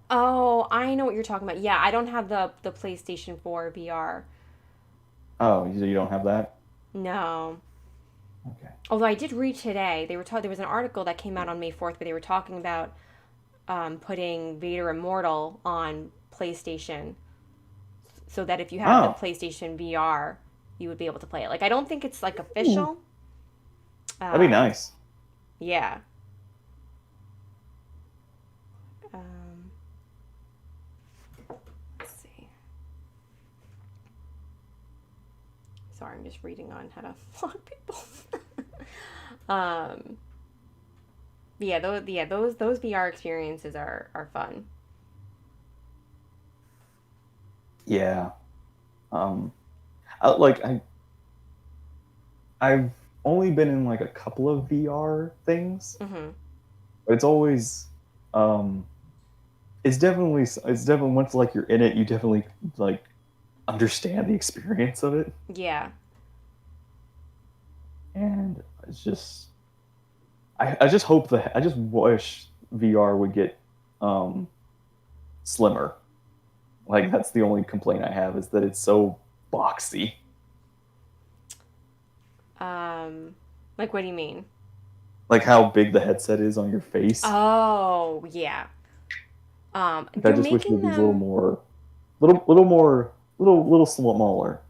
Oh, I know what you're talking about. Yeah, I don't have the PlayStation 4 VR. Oh, you don't have that? No. Okay. Although I did read today, there was an article that came out on May 4th where they were talking about putting Vader Immortal on PlayStation, so that if you have the PlayStation VR, you would be able to play it. Like I don't think it's like official. That'd be nice. Yeah. Let's see. Sorry, I'm just reading on how to block people. Those VR experiences are fun. Yeah. I've only been in like a couple of VR things, but it's always it's definitely once like you're in it, you definitely like understand the experience of it. Yeah. And it's just I just hope I just wish VR would get slimmer. Like that's the only complaint I have, is that it's so boxy. Like what do you mean? Like how big the headset is on your face. Oh, yeah. I just wish it would be a little smaller.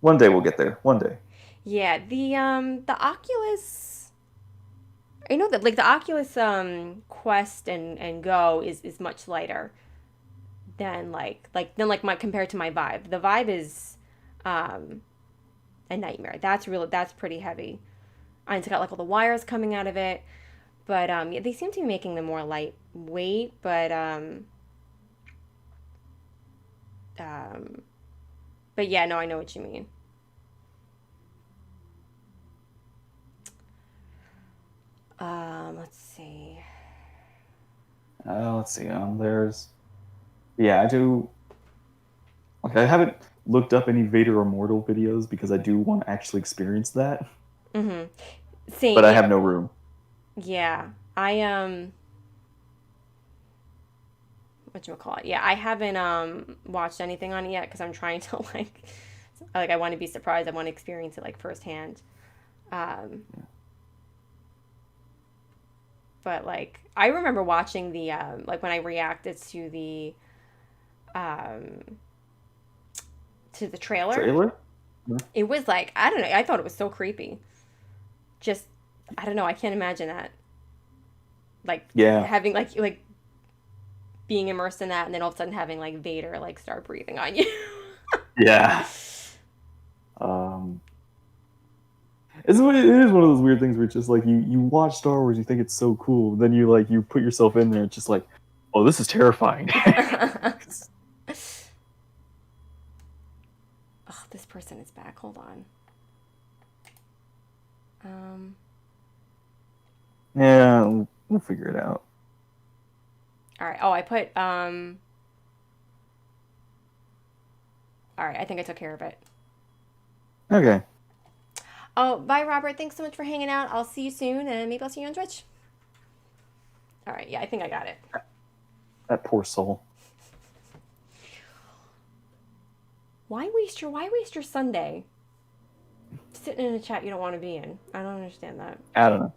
One day we'll get there. One day. Yeah, the Oculus, I know that like the Oculus Quest and Go is much lighter than my compared to my Vive. The Vive is a nightmare. That's pretty heavy. And it's got like all the wires coming out of it. But yeah, they seem to be making them more lightweight, but yeah, no, I know what you mean. Let's see. Let's see. I do. Like, I haven't looked up any Vader Immortal videos because I do want to actually experience that. Same. But I have no room. Yeah, whatchamacallit. Yeah, I haven't watched anything on it yet because I'm trying to like I want to be surprised. I want to experience it like firsthand. Um, but like I remember watching the like when I reacted um to the trailer. Trailer? Yeah. It was like I don't know. I thought it was so creepy. Just I don't know. I can't imagine that. Like Yeah. having like being immersed in that, and then all of a sudden having like Vader like start breathing on you. Yeah. Um, it is one of those weird things where it's just like you watch Star Wars, you think it's so cool, then you put yourself in there, it's just like, oh, this is terrifying. Oh, this person is back. Hold on. Um. Yeah, we'll figure it out. All right. Oh, I put. All right. I think I took care of it. Okay. Oh, bye, Robert. Thanks so much for hanging out. I'll see you soon, and maybe I'll see you on Twitch. All right. Yeah, I think I got it. That poor soul. Why waste your Sunday sitting in a chat you don't want to be in? I don't understand that. I don't know.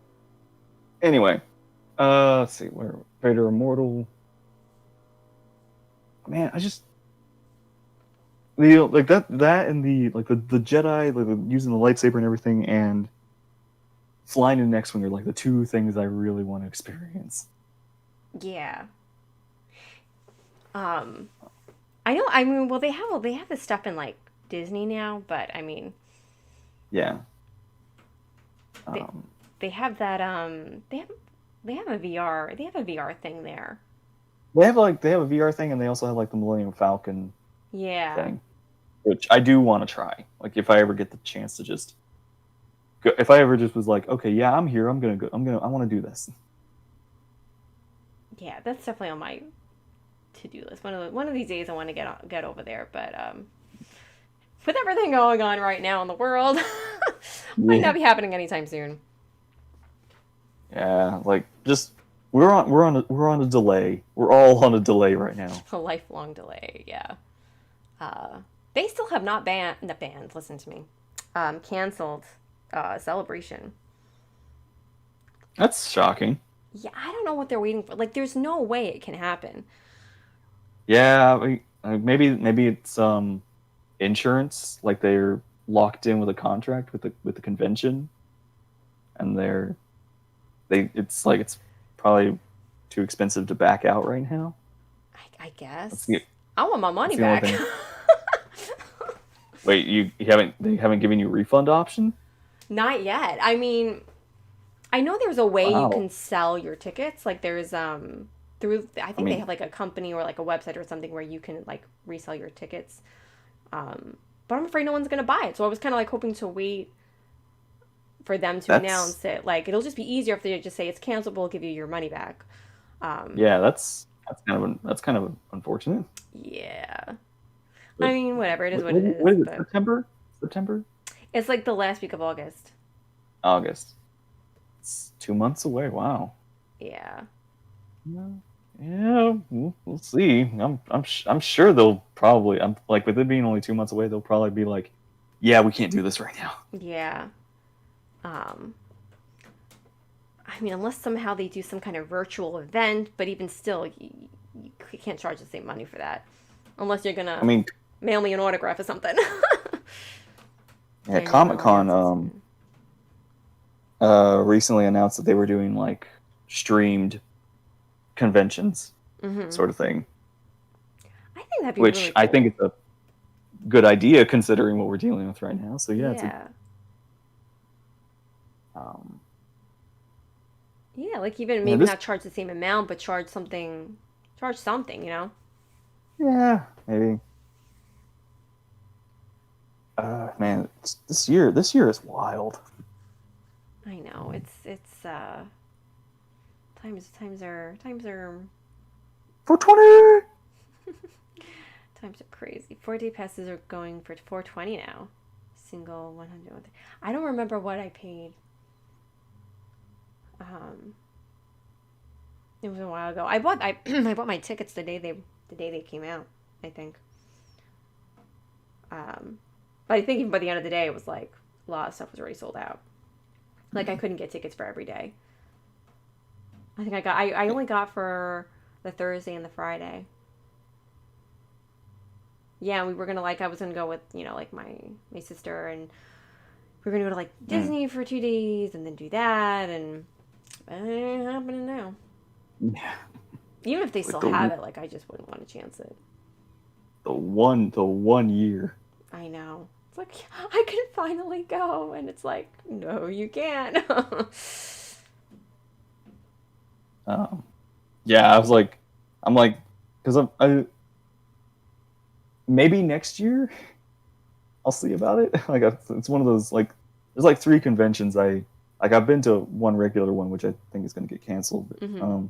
Anyway, let's see, where Vader Immortal. Man, I just like that and the Jedi like using the lightsaber and everything and flying in the X-wing are like the two things I really want to experience. Yeah. I know. I mean, well, they have this stuff in like Disney now, but I mean, Yeah. they they have that they have a VR thing there. They have a VR thing and they also have like the Millennium Falcon Yeah. thing, which I do want to try. Like if I ever get the chance to just go, if I ever just was like, okay, yeah, I'm here, I'm gonna go, I want to do this. Yeah, that's definitely on my to-do list. One of these days I want to get over there, but with everything going on right now in the world, might not be happening anytime soon. Yeah, like just we're on a delay. We're all on a delay right now. A lifelong delay. Yeah. They still have not banned the banned. Listen to me. Canceled Celebration. That's shocking. Yeah, I don't know what they're waiting for. Like, there's no way it can happen. Yeah, maybe it's insurance. Like they're locked in with a contract with the convention, and it's probably too expensive to back out right now. I guess. The, I want my money back. Wait, they haven't given you a refund option? Not yet. I mean, I know there's a way you Wow. can sell your tickets. Like there's through I think they have like a company or like a website or something where you can like resell your tickets. But I'm afraid no one's gonna buy it. So I was kind of like hoping to wait for them to announce it. Like it'll just be easier if they just say it's canceled. We'll give you your money back. Yeah, that's kind of unfortunate. Yeah. But I mean, whatever. It is what it is. What is it? September? September? It's like the last week of August. August. It's 2 months away. Wow. Yeah. Yeah, we'll see. I'm sure they'll probably. I'm like with it being only 2 months away, they'll probably be like, yeah, we can't do this right now. Yeah. I mean, unless somehow they do some kind of virtual event, but even still, you can't charge the same money for that, unless you're gonna mail me an autograph or something. Yeah, Comic-Con recently announced that they were doing like streamed conventions, sort of thing. I think that'd be which really cool. I think it's a good idea considering what we're dealing with right now. So yeah. Yeah, like even maybe not charge the same amount, but charge something, you know? Yeah, maybe. Man, this year is wild. I know it's times are 420. Times are crazy. 4-day passes are going for $420 now. Single 100. I don't remember what I paid. It was a while ago. I bought my tickets the day they came out, I think. Um, but I think even by the end of the day, it was like a lot of stuff was already sold out. Like I couldn't get tickets for every day. I think I only got for the Thursday and the Friday. Yeah, we were gonna I was gonna go with like my sister, and we were gonna go to like Mm. Disney for 2 days and then do that, and it ain't happening now. Yeah. Even if they Like still have it, like I just wouldn't want to chance it. the one year. I know. It's like I can finally go, and it's like no, you can't. Um, yeah, I'm like, because I maybe next year I'll see about it. Like it's one of those like there's like three conventions I've been to one regular one which I think is going to get canceled. Hmm.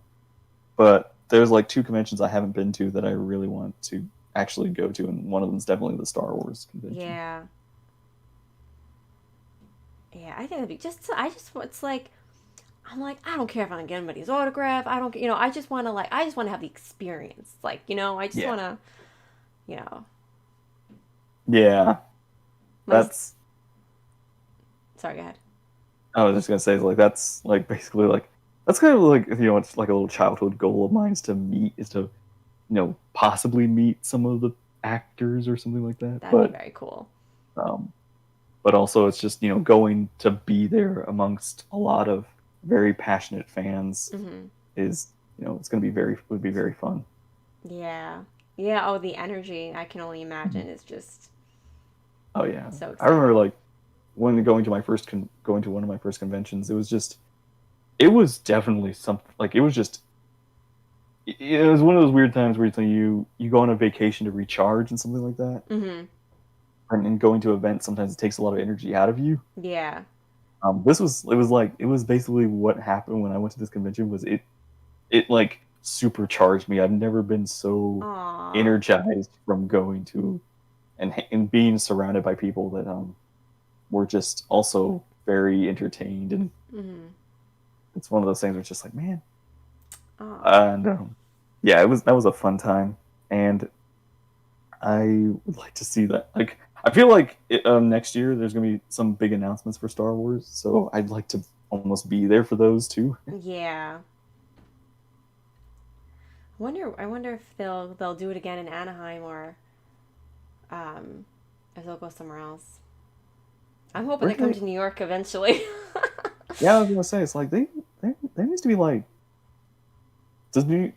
But there's like two conventions I haven't been to that I really want to actually go to, and one of them is definitely the Star Wars convention. Yeah, yeah. I think it'd be just. I just. It's like I'm like I don't care if I don't get anybody's autograph. I don't. I just want to I just want to have the experience. Like I just Yeah, want to. You know. yeah. My. That's Sorry. Go ahead. I was just gonna say like that's like basically like that's kind of like it's like a little childhood goal of mine is to possibly meet some of the actors or something like that. That'd be very cool. Um, but also it's just going to be there amongst a lot of very passionate fans Hmm. is it's going to be would be very fun. Yeah. Yeah. Oh, the energy I can only imagine is just Oh yeah, so I remember exciting. like when going to one of my first conventions, it was definitely something like it was one of those weird times where you go on a vacation to recharge and something like that, Hmm. and going to events sometimes it takes a lot of energy out of you. Yeah. It was basically what happened when I went to this convention was it like supercharged me. I've never been so Aw. energized from going to and being surrounded by people that were just also very entertained, and Hmm. it's one of those things where it's just like man. Aw. And yeah, that was a fun time, and I would like to see that. Like, I feel like next year there's gonna be some big announcements for Star Wars, so I'd like to almost be there for those too. Yeah. I wonder if they'll do it again in Anaheim or um if they'll go somewhere else. I'm hoping Where they do come they? to New York eventually. Yeah, I was gonna say it's like there needs to be like does New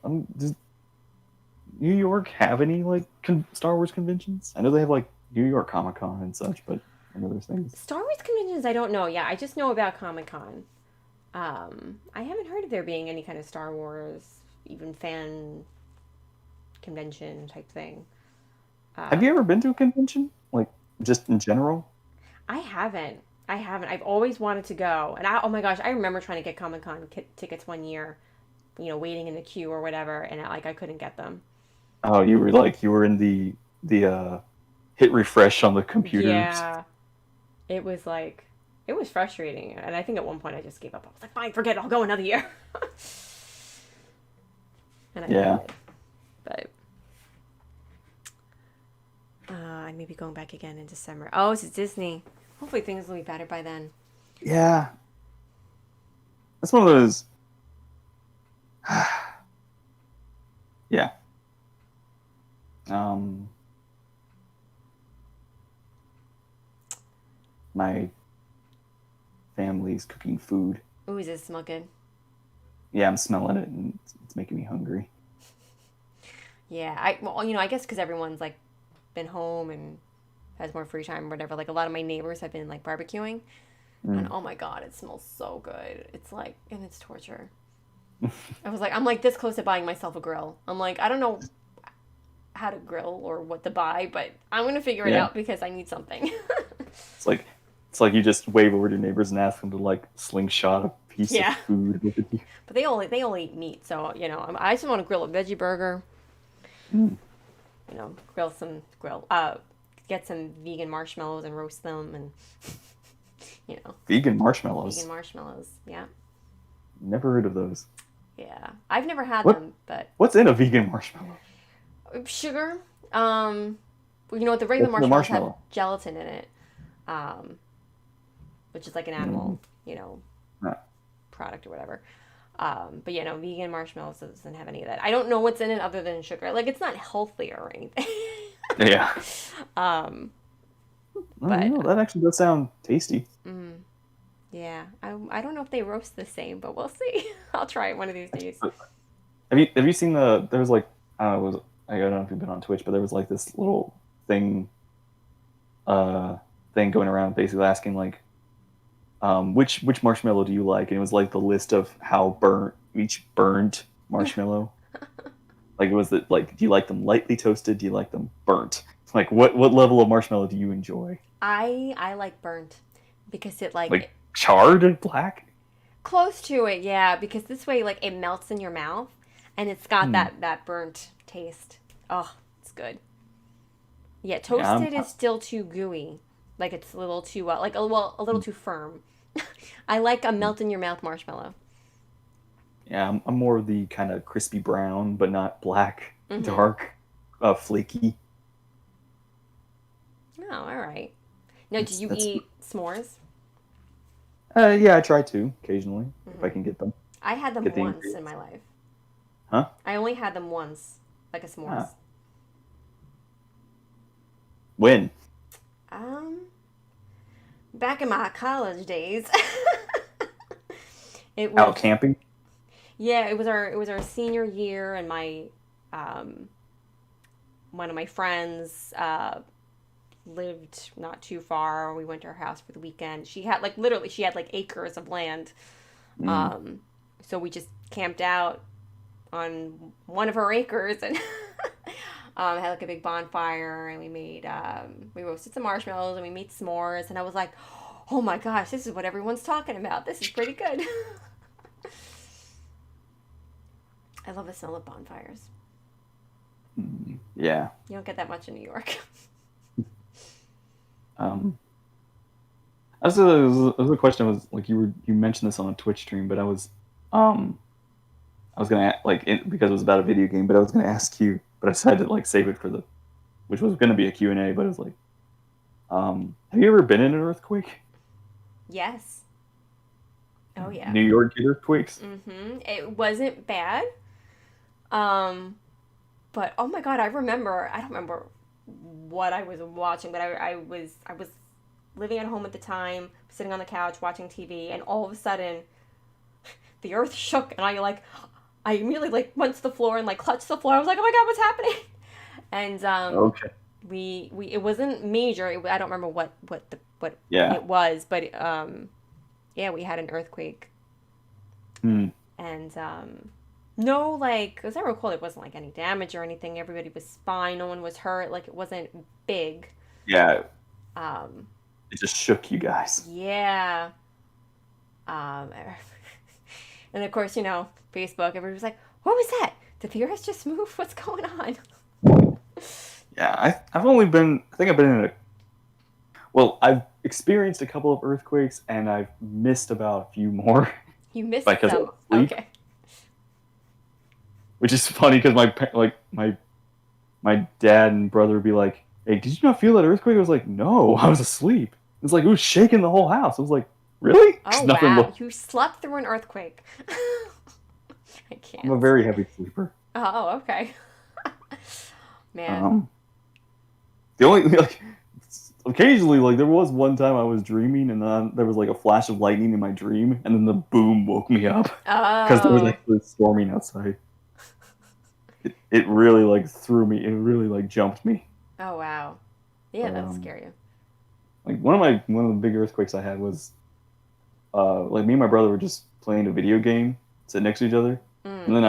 York have any like Star Wars conventions? I know they have like New York Comic Con and such, but I know there's things. Star Wars conventions, I don't know. Yeah, I just know about Comic Con. I haven't heard of there being any kind of Star Wars, even fan convention type thing. Have you Um, ever been to a convention like just in general? I haven't. I haven't. I've always wanted to go, and oh my gosh, I remember trying to get Comic Con tickets one year. Waiting in the queue or whatever, and I couldn't get them. Oh, you were in the hit refresh on the computers. Yeah, it was it was frustrating, and I think at one point I just gave up. I was like, fine, forget it. I'll go another year, and I Yeah, did. But I may be going back again in December. Oh, it's Disney. Hopefully things will be better by then. yeah. That's one of those. Yeah. Um, my family's cooking food. Ooh, does it smell good? Yeah, I'm smelling it, and it's making me hungry. Yeah, I guess because everyone's been home and has more free time or whatever. Like a lot of my neighbors have been barbecuing, and Mm. oh my god, it smells so good. It's and it's torture. I'm like this close to buying myself a grill. I'm like, I don't know how to grill or what to buy, but I'm gonna figure it Yeah, out because I need something. it's like it's like you just wave over to your neighbors and ask them to like slingshot a piece of Yeah, food with you. but they only eat meat, so I just want to grill a veggie burger. Mm. Get some vegan marshmallows and roast them, and you know, Vegan vegan marshmallows. marshmallows. Yeah, Never heard of those. Yeah, I've never had What them, but what's in a vegan marshmallow? sugar. You know what? The regular What's in a marshmallows have marshmallow? gelatin in it, um, which is like an Mm, animal, you know, no. product or whatever. But yeah, no, vegan marshmallows doesn't have any of that. I don't know what's in it other than sugar. Like it's not healthy or anything. Yeah. um, Oh, but that actually does sound tasty. mm, yeah, I don't know if they roast the same, but we'll see. I'll try it one of these days. But have you seen there was like I don't know, I don't know if you've been on Twitch, but there was like this little thing uh thing going around basically asking like which marshmallow do you like? And it was like the list of how burnt each burned marshmallow. Like was it like do you like them lightly toasted? Do you like them burnt? Like what level of marshmallow do you enjoy? I like burnt because it like Like charred and black? close to it, yeah, because this way like it melts in your mouth and it's got Hmm. that burnt taste. Oh, it's good. Yeah, Yeah, toasted is still too gooey. Like it's a little too like a little too firm. I like a melt in your mouth marshmallow. yeah, I'm more of the kind of crispy brown, but not black, Mhm. dark, flaky. Oh, all right. Now, do you That's eat s'mores? yeah, I try to occasionally if I Mhm. can get them, I had them get the once in ingredients. my life. Huh? I only had them once, like a Ah, s'mores. when? Um, Back in my college days. It Out was camping? yeah, it was our senior year, and my um one of my friends lived not too far. We went to her house for the weekend. She had like literally she had like acres of land. Mm. Um, so we just camped out on one of her acres and had like a big bonfire, and we roasted some marshmallows and we made s'mores, and I was like, oh my gosh, this is what everyone's talking about. This is pretty good. I love the smell of bonfires. Mm. Yeah. You don't get that much in New York. Um, that was a question. Was like you mentioned this on a Twitch stream, but um I was gonna like because it was about a video game, but I was gonna ask you, but I decided to like save it for the which was gonna be a Q&A, but it was like have you ever been in an earthquake? Yes. Oh yeah. New York earthquakes? It wasn't bad. Um, but oh my god, I remember. I don't remember what I was watching, but I was living at home at the time, sitting on the couch watching TV, and all of a sudden the earth shook, and I immediately like went to the floor and like clutched the floor. I was like, oh my god, what's happening? And Okay. we it wasn't major. I don't remember what Yeah. it was, but yeah, we had an earthquake, Hmm. and no, like as I recall, it wasn't like any damage or anything. Everybody was fine. No one was hurt. Like it wasn't big. Yeah. Um, It just shook you guys. yeah. Um, and of course, Facebook. Everybody was like, "What was that? Did the Earth just move? What's going on?" Yeah, I've only been. I think I've been in a. Well, I've experienced a couple of earthquakes, and I've missed about a few more You missed because I was some. asleep. Okay. Which is funny because my dad and brother would be like, "Hey, did you not feel that earthquake?" I was like, "No, I was asleep." It's like it was shaking the whole house. I was like, "Really?" Oh Because nothing wow, looked. you slept through an earthquake. I I'm a can't. very heavy sleeper. Oh, okay. Man. Um, the only like occasionally like there was one time I was dreaming and then there was like a flash of lightning in my dream and then the boom woke me up because there was Oh. actually storming outside. It really like threw me. It really like jumped me. Oh wow. Yeah, But that'll scare you. like one of the big earthquakes I had was like me and my brother were just playing a video game, sitting next to each other, and Mm. then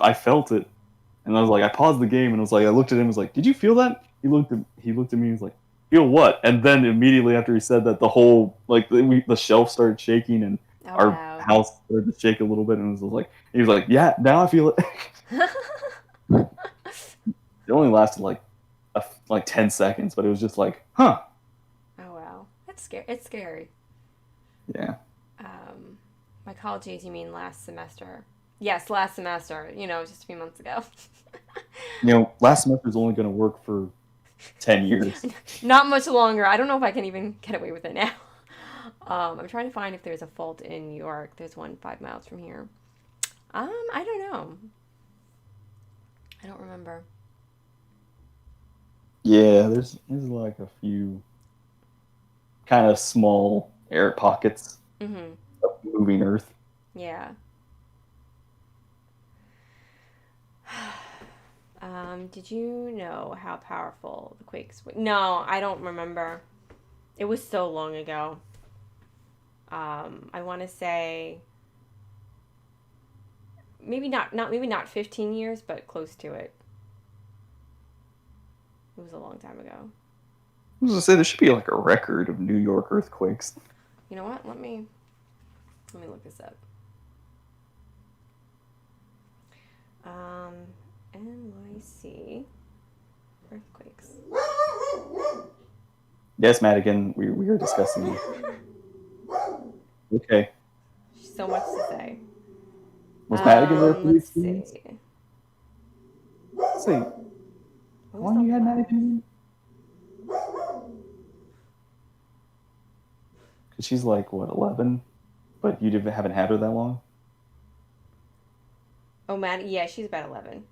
I felt it, and I was like I paused the game and I was like I looked at him and was like, "Did you feel that?" He looked at me and was like, "Feel what?" And then immediately after he said that, the whole like the shelf started shaking and Oh our wow. house started to shake a little bit, and it was like he was like, "Yeah, now I feel it." It only lasted like 10 seconds, but it was just like, huh, Oh wow. That's scary. It's scary. yeah. Um, my college days, you mean last semester? Yes, last semester. Just a few months ago. Last semester is only going to work for 10 years. Not much longer. I don't know if I can even get away with it now. I'm trying to find if there's a fault in New York. There's one 5 miles from here. I don't know. I don't remember. Yeah, there's like a few kind of small air pockets Mm-hmm. of moving Earth. Yeah. Did you know how powerful the quakes were? No, I don't remember. It was so long ago. I want to say maybe not 15 years, but close to it. It was a long time ago. I was gonna say there should be like a record of New York earthquakes. You know what? Let me look this up. Um, NYC earthquakes. Yes, Madigan, we are discussing. Okay. So much to say. Was Madigan there for the Let's experience? see. Let's see. How What was long you had the Madigan? Because she's like, what, 11? But you haven't had her that long? Oh, Maddie. Yeah, she's about 11.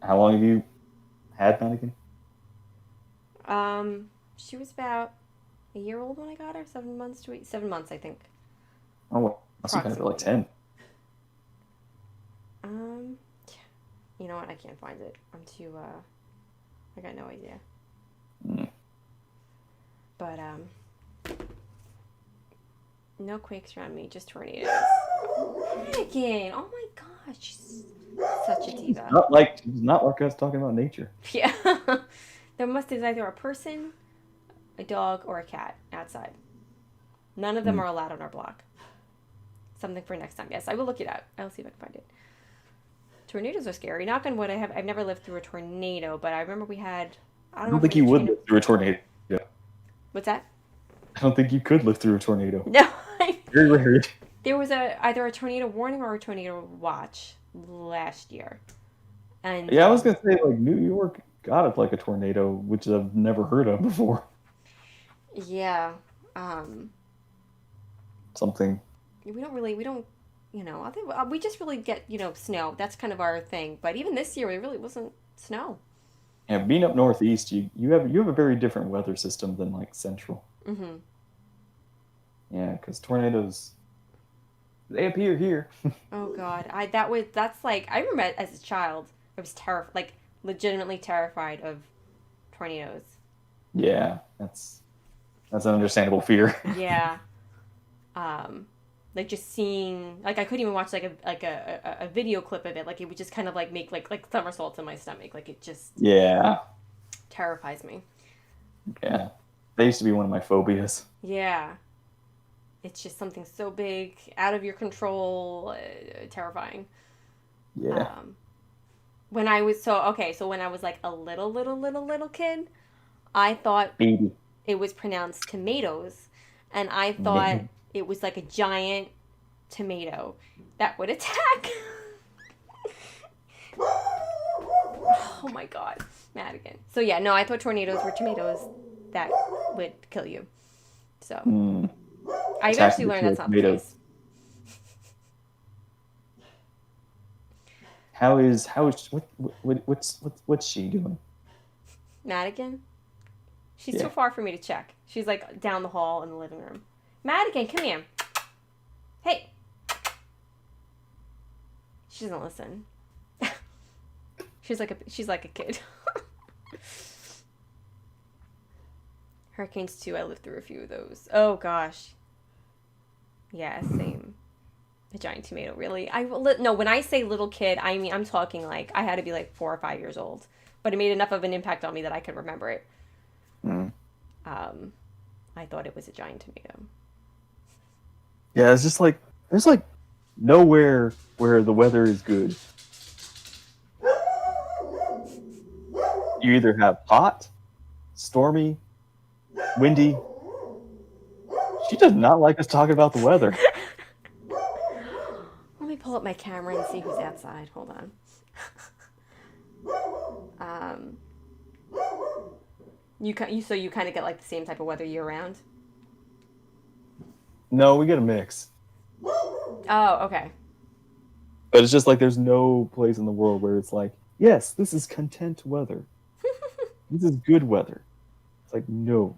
How long have you had Madigan? She was about a year old when I got her. 7 months, I think. Oh, well, so you had her like 10. Um, you know what? I can't find it. I got no idea. Mm. But, no quakes around me, just tornadoes. Megan! Oh my gosh, she's such a diva. She's not like us talking about nature. Yeah. There's either a person, a dog, or a cat outside. None of them are allowed on our block. Something for next time. Yes, I will look it up. I'll see if I can find it. Tornadoes are scary. Knock on wood, I've never lived through a tornado, but I remember we had. I don't think you would live through a tornado. What's that? I don't think you could live through a tornado. No. Very rare. There was either a tornado warning or a tornado watch last year. And yeah, I was gonna say like New York got it like a tornado, which I've never heard of before. Yeah. Something. We don't. I think we just really get snow. That's kind of our thing. But even this year, it really wasn't snow. Yeah, being up northeast, you have a very different weather system than like central. Mm-hmm. Yeah, because tornadoes, they appear here. Oh God, that's like I remember as a child, I was terrified, like legitimately terrified of tornadoes. Yeah, that's an understandable fear. Yeah. Like just seeing, like I couldn't even watch like a video clip of it. Like it would just kind of like make like somersaults in my stomach. Like it just terrifies me. Yeah, that used to be one of my phobias. Yeah. It's just something so big, out of your control, terrifying. Yeah. When I was when I was like a little kid, I thought Baby. it was pronounced tomatoes, and I thought it was like a giant tomato that would attack. Oh my God, Madigan. So yeah, no, I thought tornadoes were tomatoes that would kill you. So I eventually learned that's not the case. What's she doing? Madigan? She's too far for me to check. She's like down the hall in the living room. Madigan, come here. Hey. She doesn't listen. She's like a kid. Hurricanes too. I lived through a few of those. Oh gosh. Yeah, same. A giant tomato, really. No, when I say little kid, I mean I'm talking like I had to be like 4 or 5 years old, but it made enough of an impact on me that I could remember it. I thought it was a giant tomato. Yeah, it's just like there's like nowhere where the weather is good. You either have hot, stormy, windy. She does not like us talking about the weather. Oh pull up my camera and see who's outside. Hold on. So you kind of get like the same type of weather year round. No, we get a mix. Oh, okay. But it's just like there's no place in the world where it's like, yes, this is content weather. This is good weather. It's like no.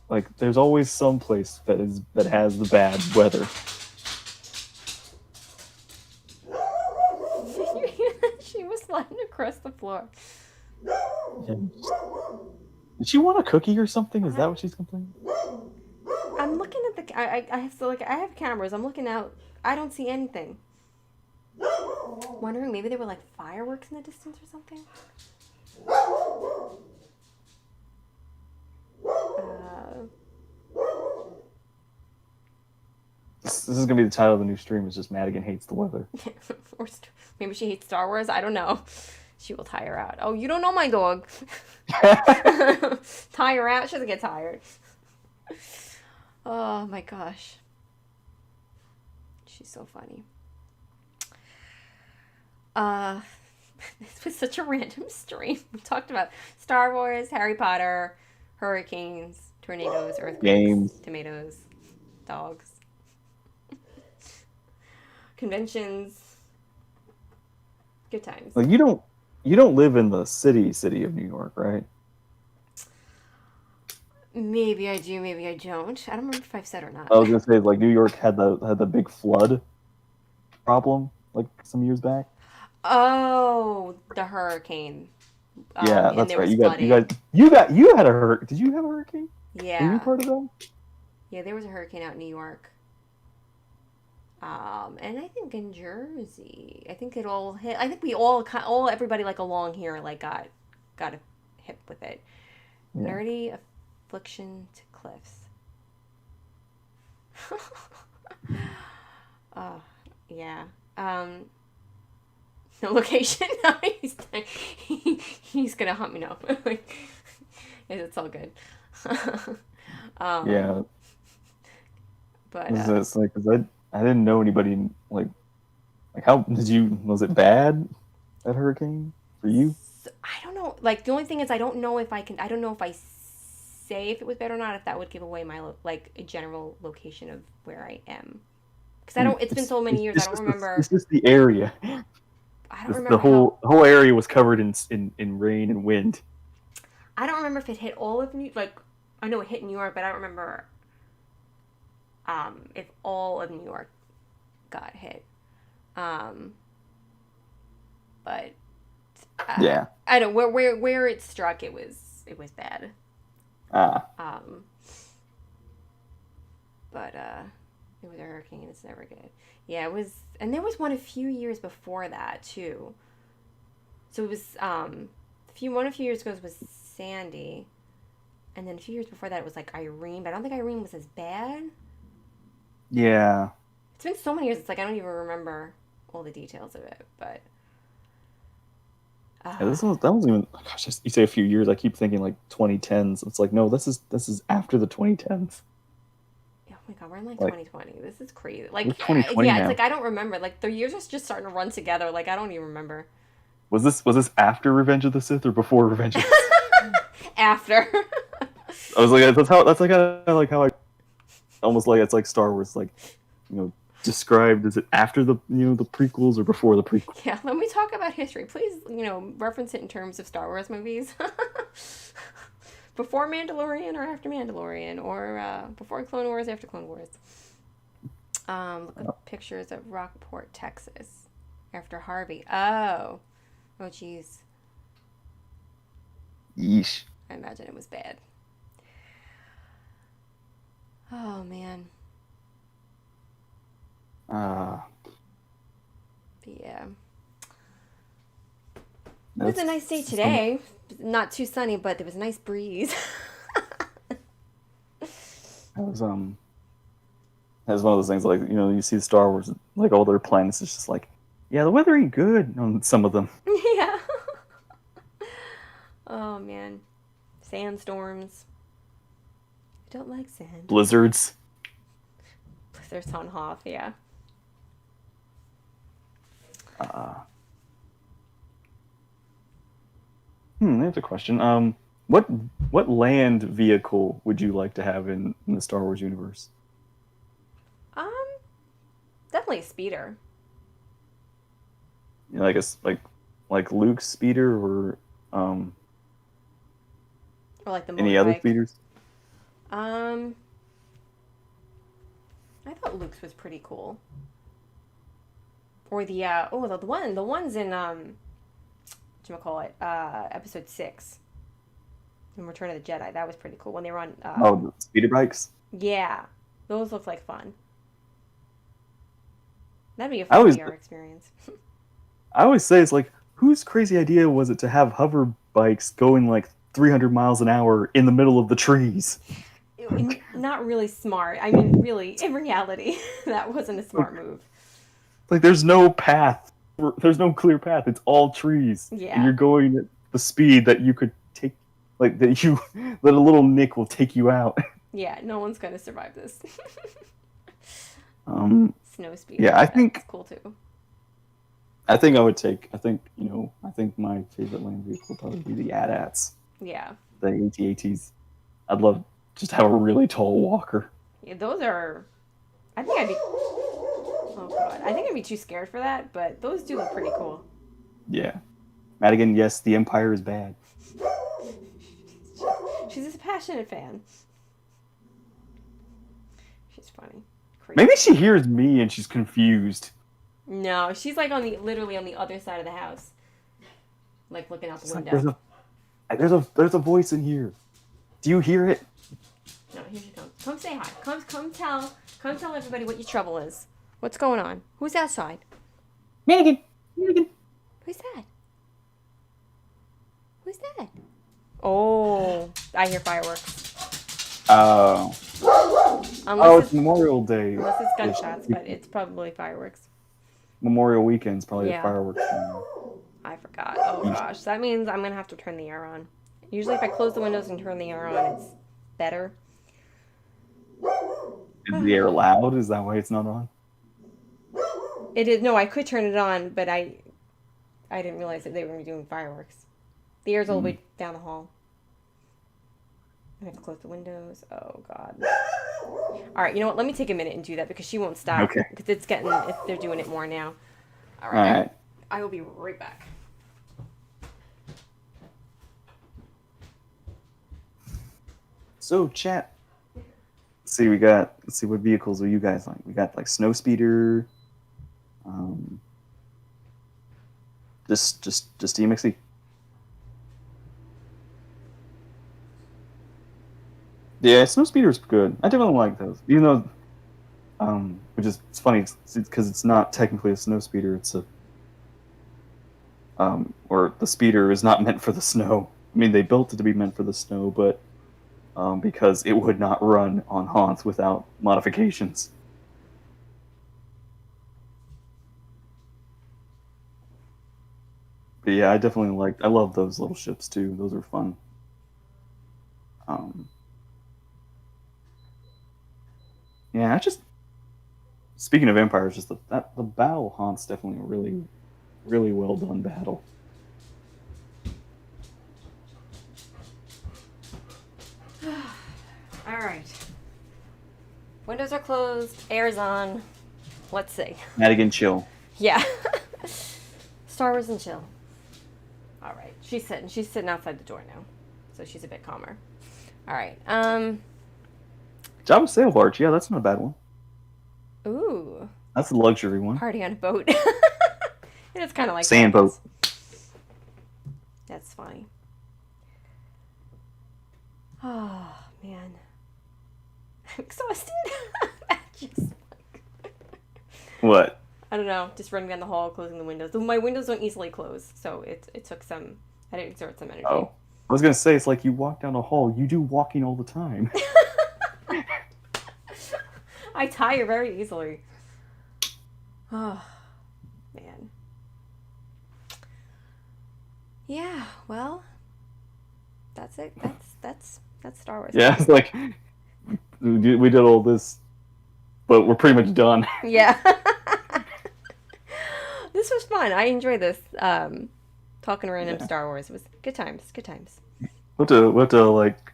Like there's always some place that has the bad weather. She was sliding across the floor. Yeah. Did she want a cookie or something? Is that what she's complaining? I'm looking at the. I have to look. I have cameras. I'm looking out. I don't see anything. Wondering maybe there were like fireworks in the distance or something. This is gonna be the title of the new stream. It's just Madigan hates the weather. Or maybe she hates Star Wars. I don't know. She will tire out. Oh, you don't know my dog. Tire out. She doesn't get tired. Oh my gosh. She's so funny. This was such a random stream. We talked about Star Wars, Harry Potter, hurricanes, tornadoes, earthquakes, games, tomatoes, dogs, conventions. Good times. Like you don't live in the city of New York, right? Maybe I do, maybe I don't. I don't remember if I've said or not. I was gonna say like New York had the big flood problem like some years back. Oh, the hurricane. Yeah, that's right. You had a hurricane. Did you have a hurricane? Yeah. Were you part of that? Yeah, there was a hurricane out in New York. And I think in Jersey, I think it all hit. I think we all everybody like along here like got a hit with it. Yeah. Nerdy affliction to cliffs. Oh yeah. No location. No, he's gonna hunt me now. It's all good. Yeah. But it's like because I didn't know anybody like how was it bad, that hurricane for you? I don't know. Like the only thing is I don't know if I say if it was bad or not, if that would give away my like a general location of where I am. Because it's been so many years, I don't remember. It's just the area. I don't remember. The whole area was covered in rain and wind. I don't remember if it hit all of New York. Like I know it hit New York, but I don't remember if all of New York got hit. But yeah, I don't where it struck. It was bad. But it was a hurricane. It's never good. Yeah, it was, and there was one a few years before that too. So it was a few years ago was Sandy, and then a few years before that it was like Irene. But I don't think Irene was as bad. Yeah. It's been so many years. It's like I don't even remember all the details of it. But yeah, that wasn't even. Gosh, you say a few years. I keep thinking like 2010s. It's like no, this is after the 2010s. Oh my god, we're in like 2020. This is crazy. Like yeah, now. It's like I don't remember. Like the years are just starting to run together. Like I don't even remember. Was this after Revenge of the Sith or before Revenge of the Sith? After. I was like, that's like how I almost like it's like Star Wars, like described. Is it after the the prequels or before the prequels? Yeah, when we talk about history, please reference it in terms of Star Wars movies. Before Mandalorian or after Mandalorian, or before Clone Wars, after Clone Wars. Look at pictures of Rockport, Texas, after Harvey. Oh, jeez. Yeesh. I imagine it was bad. Oh man. Yeah. It was a nice day today. Not too sunny, but there was a nice breeze. That was one of those things like you see Star Wars, like all their planets. It's just like, yeah, the weather ain't good on some of them. Yeah. Oh man, sandstorms. I don't like sand. Blizzards. Blizzards on Hoth, yeah. Uh, That's a question. What land vehicle would you like to have in the Star Wars universe? Um, Definitely a speeder. You know, like Luke's speeder or Or like the any other motorbike. speeders? Um, I thought Luke's was pretty cool. Or the ones in episode 6 in Return of the Jedi. That was pretty cool when they were on. Oh, the speeder bikes. Yeah, those look like fun. That'd be a I fun always VR experience. I always say it's like, whose crazy idea was it to have hover bikes going like 300 miles an hour in the middle of the trees? Not really smart. I mean, really, in reality, that wasn't a smart move. Like, there's no path. There's no clear path. It's all trees. Yeah. And you're going at the speed that you could take, like, that a little nick will take you out. Yeah, no one's going to survive this. Snow speed. Yeah, I think that's cool too. I think my favorite land vehicle would probably be the AT-ATs. Yeah. The AT-ATs. I'd love just to have a really tall walker. Yeah, those are. I think I'd be. Oh god, I think I'd be too scared for that, but those do look pretty cool. Yeah. Madigan, yes, the Empire is bad. She's a passionate fan. She's funny. Crazy. Maybe she hears me and she's confused. No, she's like literally on the other side of the house, like looking out the window. There's a voice in here. Do you hear it? No, here she comes. Come say hi. Come tell everybody what your trouble is. What's going on? Who's outside? Madigan. Who's that? Who's that? Oh, I hear fireworks. Oh. It's Memorial Day. Unless it's gunshots, but it's probably fireworks. Memorial weekend's probably Yeah. a fireworks thing. I forgot. Oh gosh, that means I'm gonna have to turn the air on. Usually, if I close the windows and turn the air on, it's better. Is the air loud? Is that why it's not on? It is. No, I could turn it on, but I didn't realize that they were doing fireworks. The air's all the way down the hall. I have to close the windows. Oh god. All right, you know what? Let me take a minute and do that because she won't stop. Okay. Because they're doing it more now. All right. I will be right back. So, chat. Let's see what vehicles do you guys like. We got like snow speeder. Just DMXC. Yeah, snow speeder's good. I definitely like those. Even though, it's funny because it's not technically a snow speeder. It's a or the speeder is not meant for the snow. I mean, they built it to be meant for the snow, but because it would not run on Hoth without modifications. But yeah, I love those little ships too. Those are fun. Yeah, speaking of Empires, just the battle Hoth's definitely a really, really well done battle. All right. Windows are closed. Air's on. Let's see. Madigan, chill. Yeah. Star Wars and chill. All right. She's sitting outside the door now, so she's a bit calmer. All right. Jabba sail barge. Yeah, that's not a bad one. Ooh. That's a luxury one. Party on a boat. It's kind of like sand boat. That's funny. Oh man, I'm exhausted. What? I don't know. Just running down the hall, closing the windows. My windows don't easily close, so it took some. I didn't exert some energy. Oh, I was gonna say it's like you walk down a hall. You do walking all the time. I tire very easily. Oh man. Yeah. Well, that's it. That's Star Wars. Yeah, it's like we did all this, but we're pretty much done. Yeah. This was fun. I enjoyed this. Talking random Yeah. Star Wars. It was good times. Good times. What to like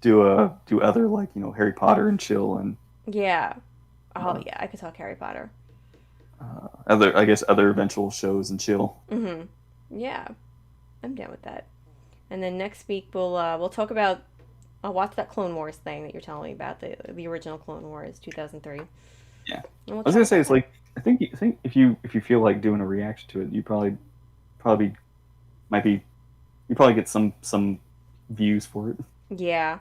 do other like Harry Potter and chill and Yeah. Oh uh, yeah, I could talk Harry Potter. other I guess other eventual shows and chill. Mm-hmm. Yeah, I'm down with that. And then next week we'll talk about. I'll watch that Clone Wars thing that you're telling me about, the original Clone Wars 2003. And Yeah. we'll I was chat gonna say about it's that. like I think if you feel like doing a reaction to it, you probably might be you probably get some views for it. Yeah.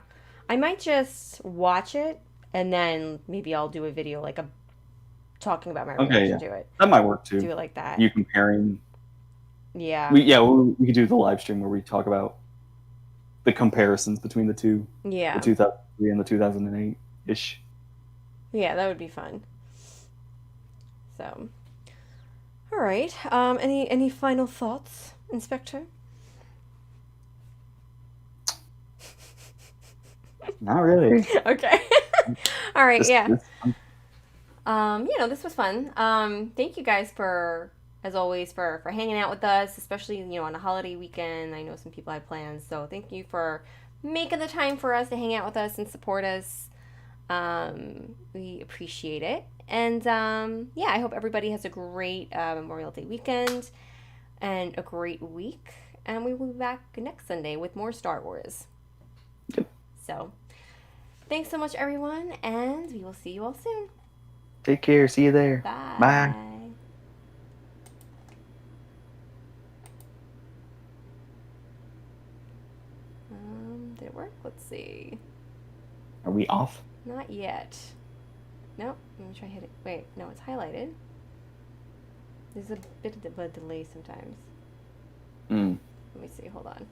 I might just watch it and then maybe I'll do a video like a talking about my Okay, reaction yeah, to it. that might work too. Do it like that. You comparing Yeah. we could do the live stream where we talk about the comparisons between the two, the Yeah. 2003 and the 2008 ish. Yeah, that would be fun. So, all right. Any final thoughts, Inspector? Not really. Okay. All right. Just, Yeah. just This was fun. Thank you guys for, as always, for hanging out with us, especially, on a holiday weekend. I know some people had plans, so thank you for making the time for us to hang out with us and support us. We appreciate it. And, yeah, I hope everybody has a great Memorial Day weekend and a great week. And we will be back next Sunday with more Star Wars. Yep. So, thanks so much, everyone, and we will see you all soon. Take care. See you there. Bye. Bye. Did it work? Let's see. Are we off? Not yet. Nope. Let me try hit it. Wait, no, it's highlighted. There's a bit of a delay sometimes. Mm. Let me see. Hold on.